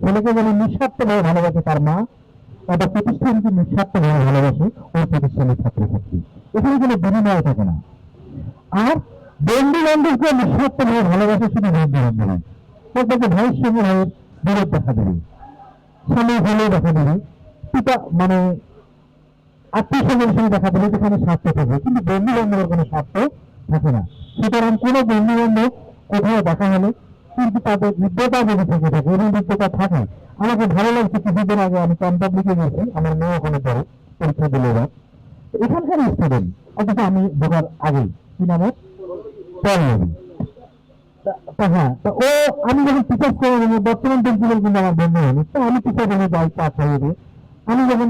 ছেলেকে যেমন নিঃস্বার্থভাবে ভালোবাসে তার মা, একটা প্রতিষ্ঠানকে নিঃস্বার্থভাবে ভালোবাসে ওই প্রতিষ্ঠানের ছাত্রছাত্রী, এখানে কোনো বিনিময় থাকে না। আর বন্ধু বান্ধবকে নিঃস্বার্থভাবে ভালোবাসে শুধু বন্ধু বান্ধব, প্রত্যেকে ভাইয়ের সঙ্গে ভাইয়ের বিরোধ দেখা দেবে, স্বামী হলেও দেখা দেবে, পিতা আত্মীয় স্বজনের সঙ্গে দেখা দেবে, যেখানে স্বার্থ থাকবে, কিন্তু বন্ধু বান্ধবের কোনো স্বার্থ থাকে না। সুতরাং কোনো বন্ধু বান্ধব কোথাও দেখা হলে কিন্তু তাদের বিদ্যতা যদি থেকে থাকে এবং বিদ্যতা থাকে, আমাকে ভালো লাগছে কিছুদিন আগে আমি কন্টাবলিকে গেছি, আমার মেয়ে ওখানে পড়ে পরীক্ষা দিল, এবার এখানকার স্টুডেন্ট, অথচ আমি ঢোকার আগে কি নামে পড়ি, হ্যাঁ, তো ও আমি যখন টিচার্স করে বর্তমান প্রিন্সিপাল কিন্তু আমার বন্ধু হয়নি, তো আমি টিচার জন্য যাই চা খাইয়ে দিই। আমি যখন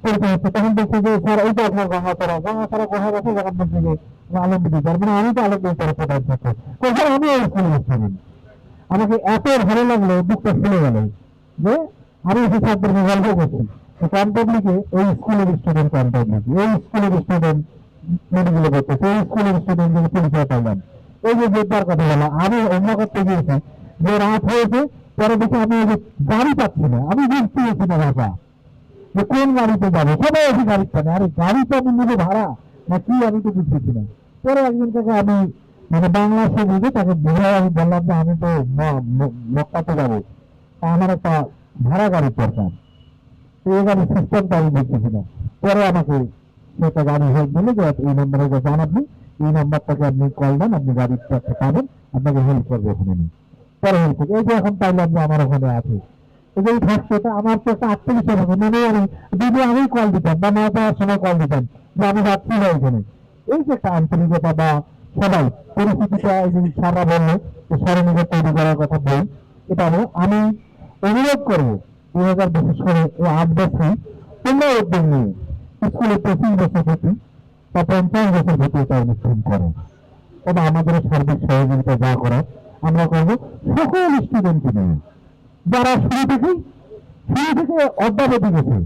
পরীক্ষা হচ্ছে তখন দেখছি যে স্যার ওইটা আপনার গঙ্গাপাড়া কোথায় গেছে, যখন বলছি যে আলমগীর টিচার, আমি তো আলমগীর প্রধান শিক্ষক, কোথায় আমি ওই স্কুলে স্টুডেন্ট। আমাকে এত ভালো লাগলো, বুকটা ফুলে গেল যে আমি এসে ছাত্রকে গল্প করছি কন্টাবলিকে, ওই স্কুলের স্টুডেন্ট কন্টাবলিকে, ওই স্কুলের স্টুডেন্ট মেডিকেলে করতেছে, ওই স্কুলের স্টুডেন্ট যদি পরিচয় পাইলাম। এই যে জোরদার কথা বলা, আমি অন্য করতে গিয়েছি যে রাত হয়েছে, পরে দেখে আমি ওই যে গাড়ি পাচ্ছি না, আমি বুঝতে গেছি না ভাষা, যে কোন গাড়িতে যাবো, সবাই আছে গাড়ির টানে, আরে গাড়ি তো আমি নেবো ভাড়া না কি, আমি তো বুঝতেছি না। পরে একজন থেকে আমি মানে বাংলা সে বুঝে তাকে বুঝে আমি বললাম যে আমি তো মক্কাতে যাবো, তা আমার একটা ভাড়া গাড়ির দরকার, তো এই গাড়ির সিস্টেমটা আমি বুঝতেছি না। পরে আমাকে সেটা গাড়ি হেল্প দিলে যে এই নম্বরে যান, আপনি এই নাম্বারটাকে আপনি কল দেন, আপনি গাড়ির একটা পাবেন, আপনাকে হেল্প করবে ওখানে নিয়ে। পরে হেল্প করবে, এই যে এখন পাইলাম যে আমার ওখানে আছে। এই যে থাকছে আমার তো একটা আত্মবিশ্বাস আছে, মানে আমি যদি আমি কল দিতাম বা না পাওয়ার সময় কল দিতাম যে আমি যাচ্ছি না এখানে, এই যে একটা আন্তরিকতা বা সবাই পরিস্থিতিটা এই যে সারা বললো যে স্মরণীয় তৈরি করার কথা বই, এটা আমি অনুরোধ করবো 2000 বিশেষ করে এই 8 বছর তোমরা উদ্যোগ নিয়ে স্কুলে 25 বছর ভর্তি বা 50 বছর ভর্তি এটা অনুষ্ঠান করো, তবে আমাদের সার্বিক সহযোগিতা যা করার আমরা করবো সকল স্টুডেন্টকে নিয়ে, যারা শুরু থেকে অদ্যাবধি গেছে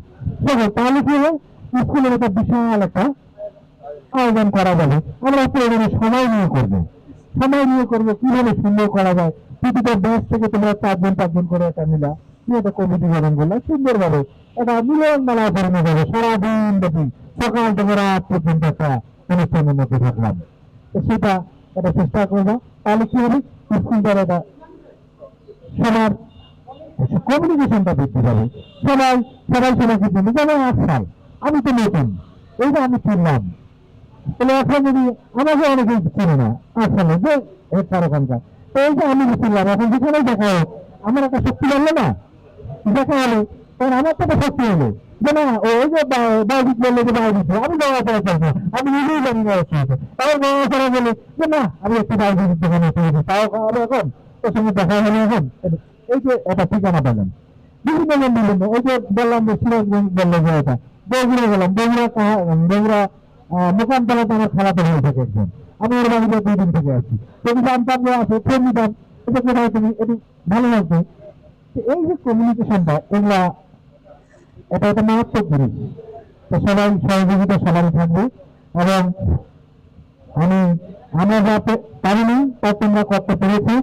সকল, তাহলে কি হয় স্কুলের একটা বিশাল একটা আয়োজন করা যাবে। আমরা প্রয়োজনে সময় নিয়ে করবো কিভাবে সুন্দর করা যায়। প্রতিটা ব্যাচ থেকে তোমরা 4 জন করে একটা মিলা কি একটা কমিটি গঠন করলে সুন্দরভাবে একটা মিলন মেলা পরিণত হবে, সারাদিন ব্যাপী সকাল থেকে রাত পর্যন্ত একটা অনুষ্ঠানের মধ্যে থাকলাম। তো সেটা একটা চেষ্টা করবো, তাহলে কি হবে স্কুলটার একটা সবার কমিউনিকেশনটা বৃদ্ধি পাবে। সবাইকে চিনি, যেমন 8 সাল আমি তো নতুন, এই যে আমি চিনলাম, তাহলে এখন যদি আমাকে অনেকেই চিনে না আসলে যে তার ওখানকার, তো এই যে আমি চিনলাম, এখন যেখানেই দেখা হোক আমার একটা শক্তি বাড়লো না, দেখা হলো তখন আমার তো একটা শক্তি হলো যে না ওই যে বাইদিক বললো যে বাইদিক আমি নড়াচড়া করবো, আমি নিজেই জানি নড়াচড়া, তাও নড়াচড়া বলে যে না আমি একটু বাইদিক দোকানে চলেছি, তাও খাওয়াবো এখন ওর সঙ্গে দেখা হলো এখন, এই যে একটা ঠিকানা পেলাম বিভিন্ন ওই যে বললাম যে সিরাজগঞ্জ বললো যে এটা বগুড়া গেলাম, বগুড়া মোকামতলাতে আমার খেলাতে হয়ে থাকে একজন, আমি ওর বাড়িতে 2 দিন থেকে আছি, যদি জানতাম যে আছে ফোন দিতাম, এটা কোথায় তুমি, এটি ভালো লাগবে। এই যে কমিউনিকেশনটা এগুলা এটা একটা মারাত্মক জিনিস। তো সবাই সহযোগিতা সবারই থাকবে, এবং আমি আমরা যা পারিনি তা তোমরা করতে পেরেছি,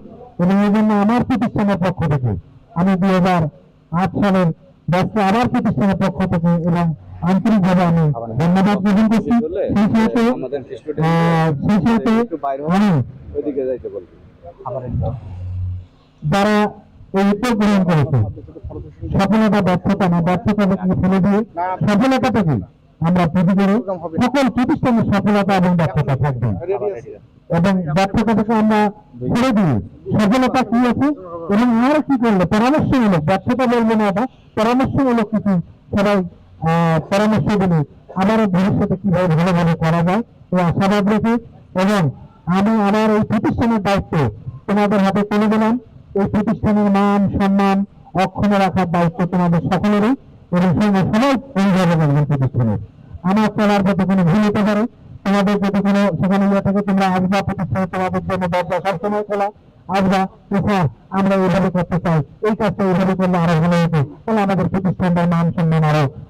এবং এই জন্য আমার প্রতিষ্ঠানের পক্ষ থেকে আমি 2008 সালের বছর আমার প্রতিষ্ঠানের পক্ষ থেকে এবং আন্তরিকভাবে আমি ধন্যবাদ গ্রহণ করছি। সেই সাথে আমি যারা এই উদ্যোগ গ্রহণ করেছে সফলতা ব্যর্থতা না, ব্যর্থতাকে ফেলে দিয়ে সফলতাটাকে আমরা পুঁজি করে সকল প্রতিষ্ঠানের সফলতা এবং ব্যর্থতা থাকবে, এবং ব্যর্থতাটাকে আমরা ছেড়ে দিয়ে সফলতা কি আছে এবং আর কি করলে পরামর্শমূলক, ব্যর্থতা বলবো না, এটা পরামর্শমূলক কিছু সবাই পরামর্শ দিলে আমারও ভবিষ্যতে কিভাবে ভালোভাবে করা যায় এই আশাবাদ রেখে, এবং আমি আমার এই প্রতিষ্ঠানের দায়িত্ব তোমাদের হাতে তুলে দিলাম। এই প্রতিষ্ঠানের মান সম্মান অক্ষুণ্ণ রাখার দায়িত্ব তোমাদের সকলেরই, এবং সবাই অভিভাবক একজন প্রতিষ্ঠানের। আমার চলার পথে কোনো ভুল হতে পারে, তোমাদের যদি কোনো সেখানে ইয়ে থাকে তোমরা আসবা, প্রতিষ্ঠানে তোমাদের জন্য দরজা সবসময় খোলা, আসবা স্যার আমরা এইভাবে করতে চাই, এই কাজটা এইভাবে করলে আরো ভালো হতো, তাহলে আমাদের প্রতিষ্ঠানটার মান সম্মান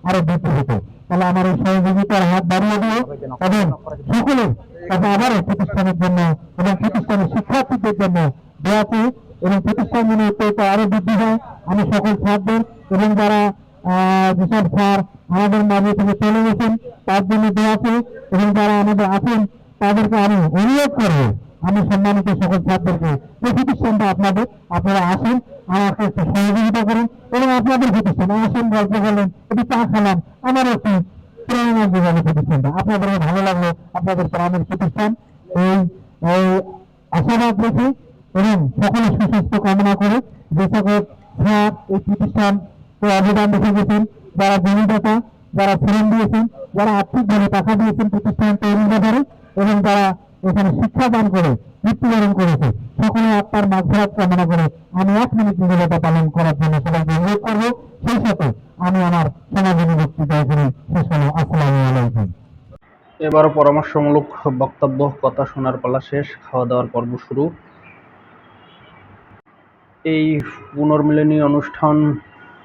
আরো বৃদ্ধি হতো। তাহলে আমার এই সহযোগিতার হাত বাড়িয়ে দিও, এবং সকলের কাছে আবারও প্রতিষ্ঠানের জন্য এবং প্রতিষ্ঠানের শিক্ষার্থীদের জন্য দোয়া চেয়ে, এবং প্রতিষ্ঠান যেন উত্তরটা আরো বৃদ্ধি হয়। আমি সকল ছাত্রদের এবং যারা যেসব স্যার আমাদের মাঝে থেকে চলে গেছেন তার জন্য দোয়া চেয়ে, এবং যারা আমাদের আছেন তাদেরকে আমি অনুরোধ করবো, আমি সম্মানিত সকল ছাত্রদেরকে যে প্রতিষ্ঠানটা আপনারা আসেন, আমাকে একটু সহযোগিতা করেন, এবং আপনাদের প্রতিষ্ঠানে আসেন, গল্প করলেন, একটু চা খেলাম, আমার একটু প্রেরণা যোগানো প্রতিষ্ঠানটা আপনাদের ভালো লাগলো, আপনাদের প্রাণের প্রতিষ্ঠান এই আশাবাদ রেখে এবং সকলের সুস্বাস্থ্য কামনা করে যে সকল স্যার এই প্রতিষ্ঠান অবদান রেখে গেছেন, যারা জমিদাতা, যারা ফোন দিয়েছেন, যারা আর্থিকভাবে টাকা দিয়েছেন প্রতিষ্ঠান তৈরির ব্যাপারে, এবং যারা এখানে শিক্ষাদান করে মৃত্যুবরণ করেছে, সকলে আত্মার মাগফিরাত কামনা করে আমি 1 মিনিট নীরবতা পালন করার জন্য সবাইকে অনুরোধ করবো। সেই সাথে আমি আমার সমাজনী বক্তৃতা এখানে শেষ হলো। আসসালামু আলাইকুম। এবারও পরামর্শমূলক বক্তব্য, কথা শোনার পালা শেষ, খাওয়া দাওয়ার পর্ব শুরু। এই পুনর্মিলনী অনুষ্ঠান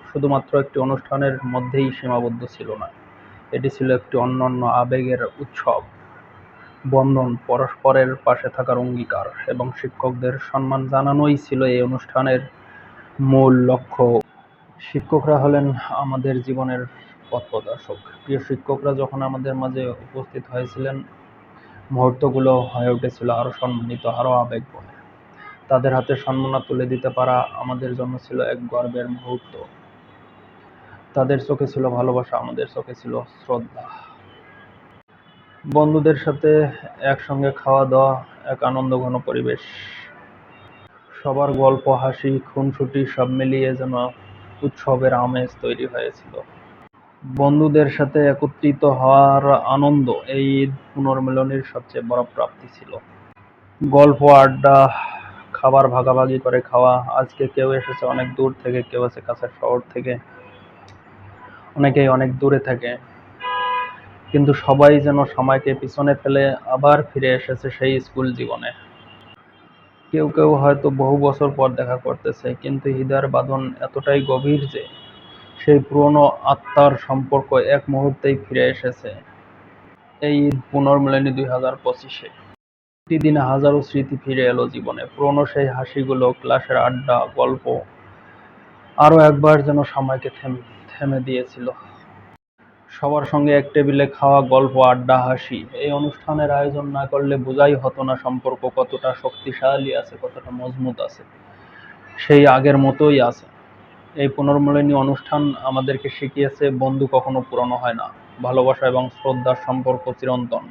শুধুমাত্র একটি অনুষ্ঠানের মধ্যেই সীমাবদ্ধ ছিল না, এটি ছিল একটি অনন্য আবেগের উৎসব, বন্ধন, পরস্পরের পাশে থাকার অঙ্গীকার, এবং শিক্ষকদের সম্মান জানানোই ছিল এই অনুষ্ঠানের মূল লক্ষ্য। শিক্ষকরা হলেন আমাদের জীবনের পথ প্রদর্শক। প্রিয় শিক্ষকরা যখন আমাদের মাঝে উপস্থিত হয়েছিলেন, মুহূর্তগুলো হয়ে উঠেছিল আরো সম্মানিত, আরো আবেগময়। তাদের হাতে সম্মাননা তুলে দিতে পারা আমাদের জন্য ছিল এক গর্বের মুহূর্ত। তাদের চোখে ছিল ভালোবাসা, আমাদের চোখে ছিল শ্রদ্ধা। বন্ধুদের সাথে একসঙ্গে খাওয়া দাওয়া, এক আনন্দঘন পরিবেশ। সবার গল্প, হাসি, খুনসুটি সব মিলিয়ে যেন উৎসবের আমেজ তৈরি হয়েছিল। বন্ধুদের সাথে একত্রিত হওয়ার আনন্দ এই ঈদ পুনর্মিলনীর সবচেয়ে বড় প্রাপ্তি ছিল। গল্প, আড্ডা, খাবার ভাগাভাগি করে খাওয়া। আজকে কেউ এসেছে অনেক দূর থেকে, কেউ আছে কাছের শহর থেকে, অনেকেই অনেক দূরে থাকে, কিন্তু সবাই যেন সময়কে পিছনে ফেলে আবার ফিরে এসেছে সেই স্কুল জীবনে। কেউ কেউ হয়তো বহু বছর পর দেখা করতেছে, কিন্তু হৃদয়ের বাঁধন এতটাই গভীর যে সেই পুরনো আত্মার সম্পর্ক এক মুহূর্তেই ফিরে এসেছে। এই ঈদ পুনর্মিলনী 2025-এ প্রতিদিনে হাজারো স্মৃতি ফিরে এলো জীবনে। পুরনো সেই হাসিগুলো, ক্লাসের আড্ডা, গল্প আরো একবার যেন সময়কে থেমে দিয়েছিল। সবার সঙ্গে এক টেবিলে খাওয়া, গল্প, আড্ডা, হাসি। এই অনুষ্ঠানের আয়োজন না করলে বোঝাই হতো না সম্পর্ক কতটা শক্তিশালী আছে, কতটা মজবুত আছে, সেই আগের মতোই আছে। এই পুনর্মিলনী অনুষ্ঠান আমাদেরকে শিখিয়েছে বন্ধু কখনো পুরনো হয় না, ভালোবাসা এবং শ্রদ্ধার সম্পর্ক চিরন্তন।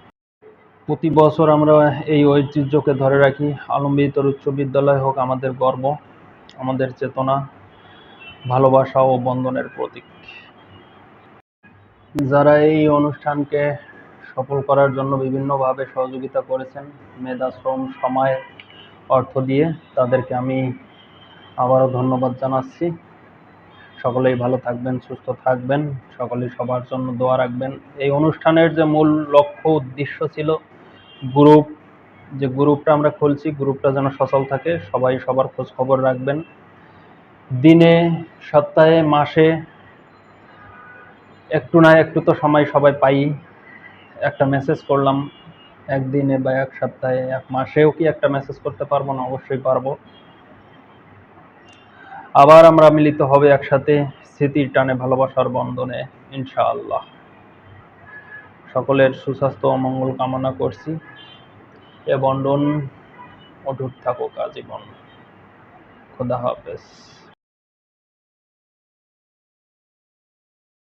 প্রতি বছর আমরা এই ঐতিহ্যকে ধরে রাখি। আলমগীর উচ্চ বিদ্যালয় হোক আমাদের গর্ব, আমাদের চেতনা, ভালোবাসা ও বন্ধনের প্রতীক। যারা এই অনুষ্ঠানকে সফল করার জন্য বিভিন্নভাবে সহযোগিতা করেছেন, মেধা, শ্রম, সময়, অর্থ দিয়ে, তাদেরকে আমি আবারও ধন্যবাদ জানাচ্ছি। সকলেই ভালো থাকবেন, সুস্থ থাকবেন, সকলেই সবার জন্য দোয়া রাখবেন। এই অনুষ্ঠানের যে মূল লক্ষ্য উদ্দেশ্য ছিল, গ্রুপটা আমরা খুলছি, গ্রুপটা যেন সচল থাকে, সবাই সবার খোঁজ খবর রাখবেন। দিনে, সপ্তাহে, মাসে একটু না একটু তো সময় সবাই পাই। একটা মেসেজ করলাম একদিনে বা এক সপ্তাহে, এক মাসেও কি একটা মেসেজ করতে পারবো না? অবশ্যই পারবো। আবার আমরা মিলিত হবে একসাথে স্মৃতির টানে, ভালোবাসার বন্ধনে, ইনশাআল্লাহ। সকলের সুস্বাস্থ্য ও মঙ্গল কামনা করছি। এ বন্ধন অটুট থাকুক আজীবন। খোদা হাফেজ।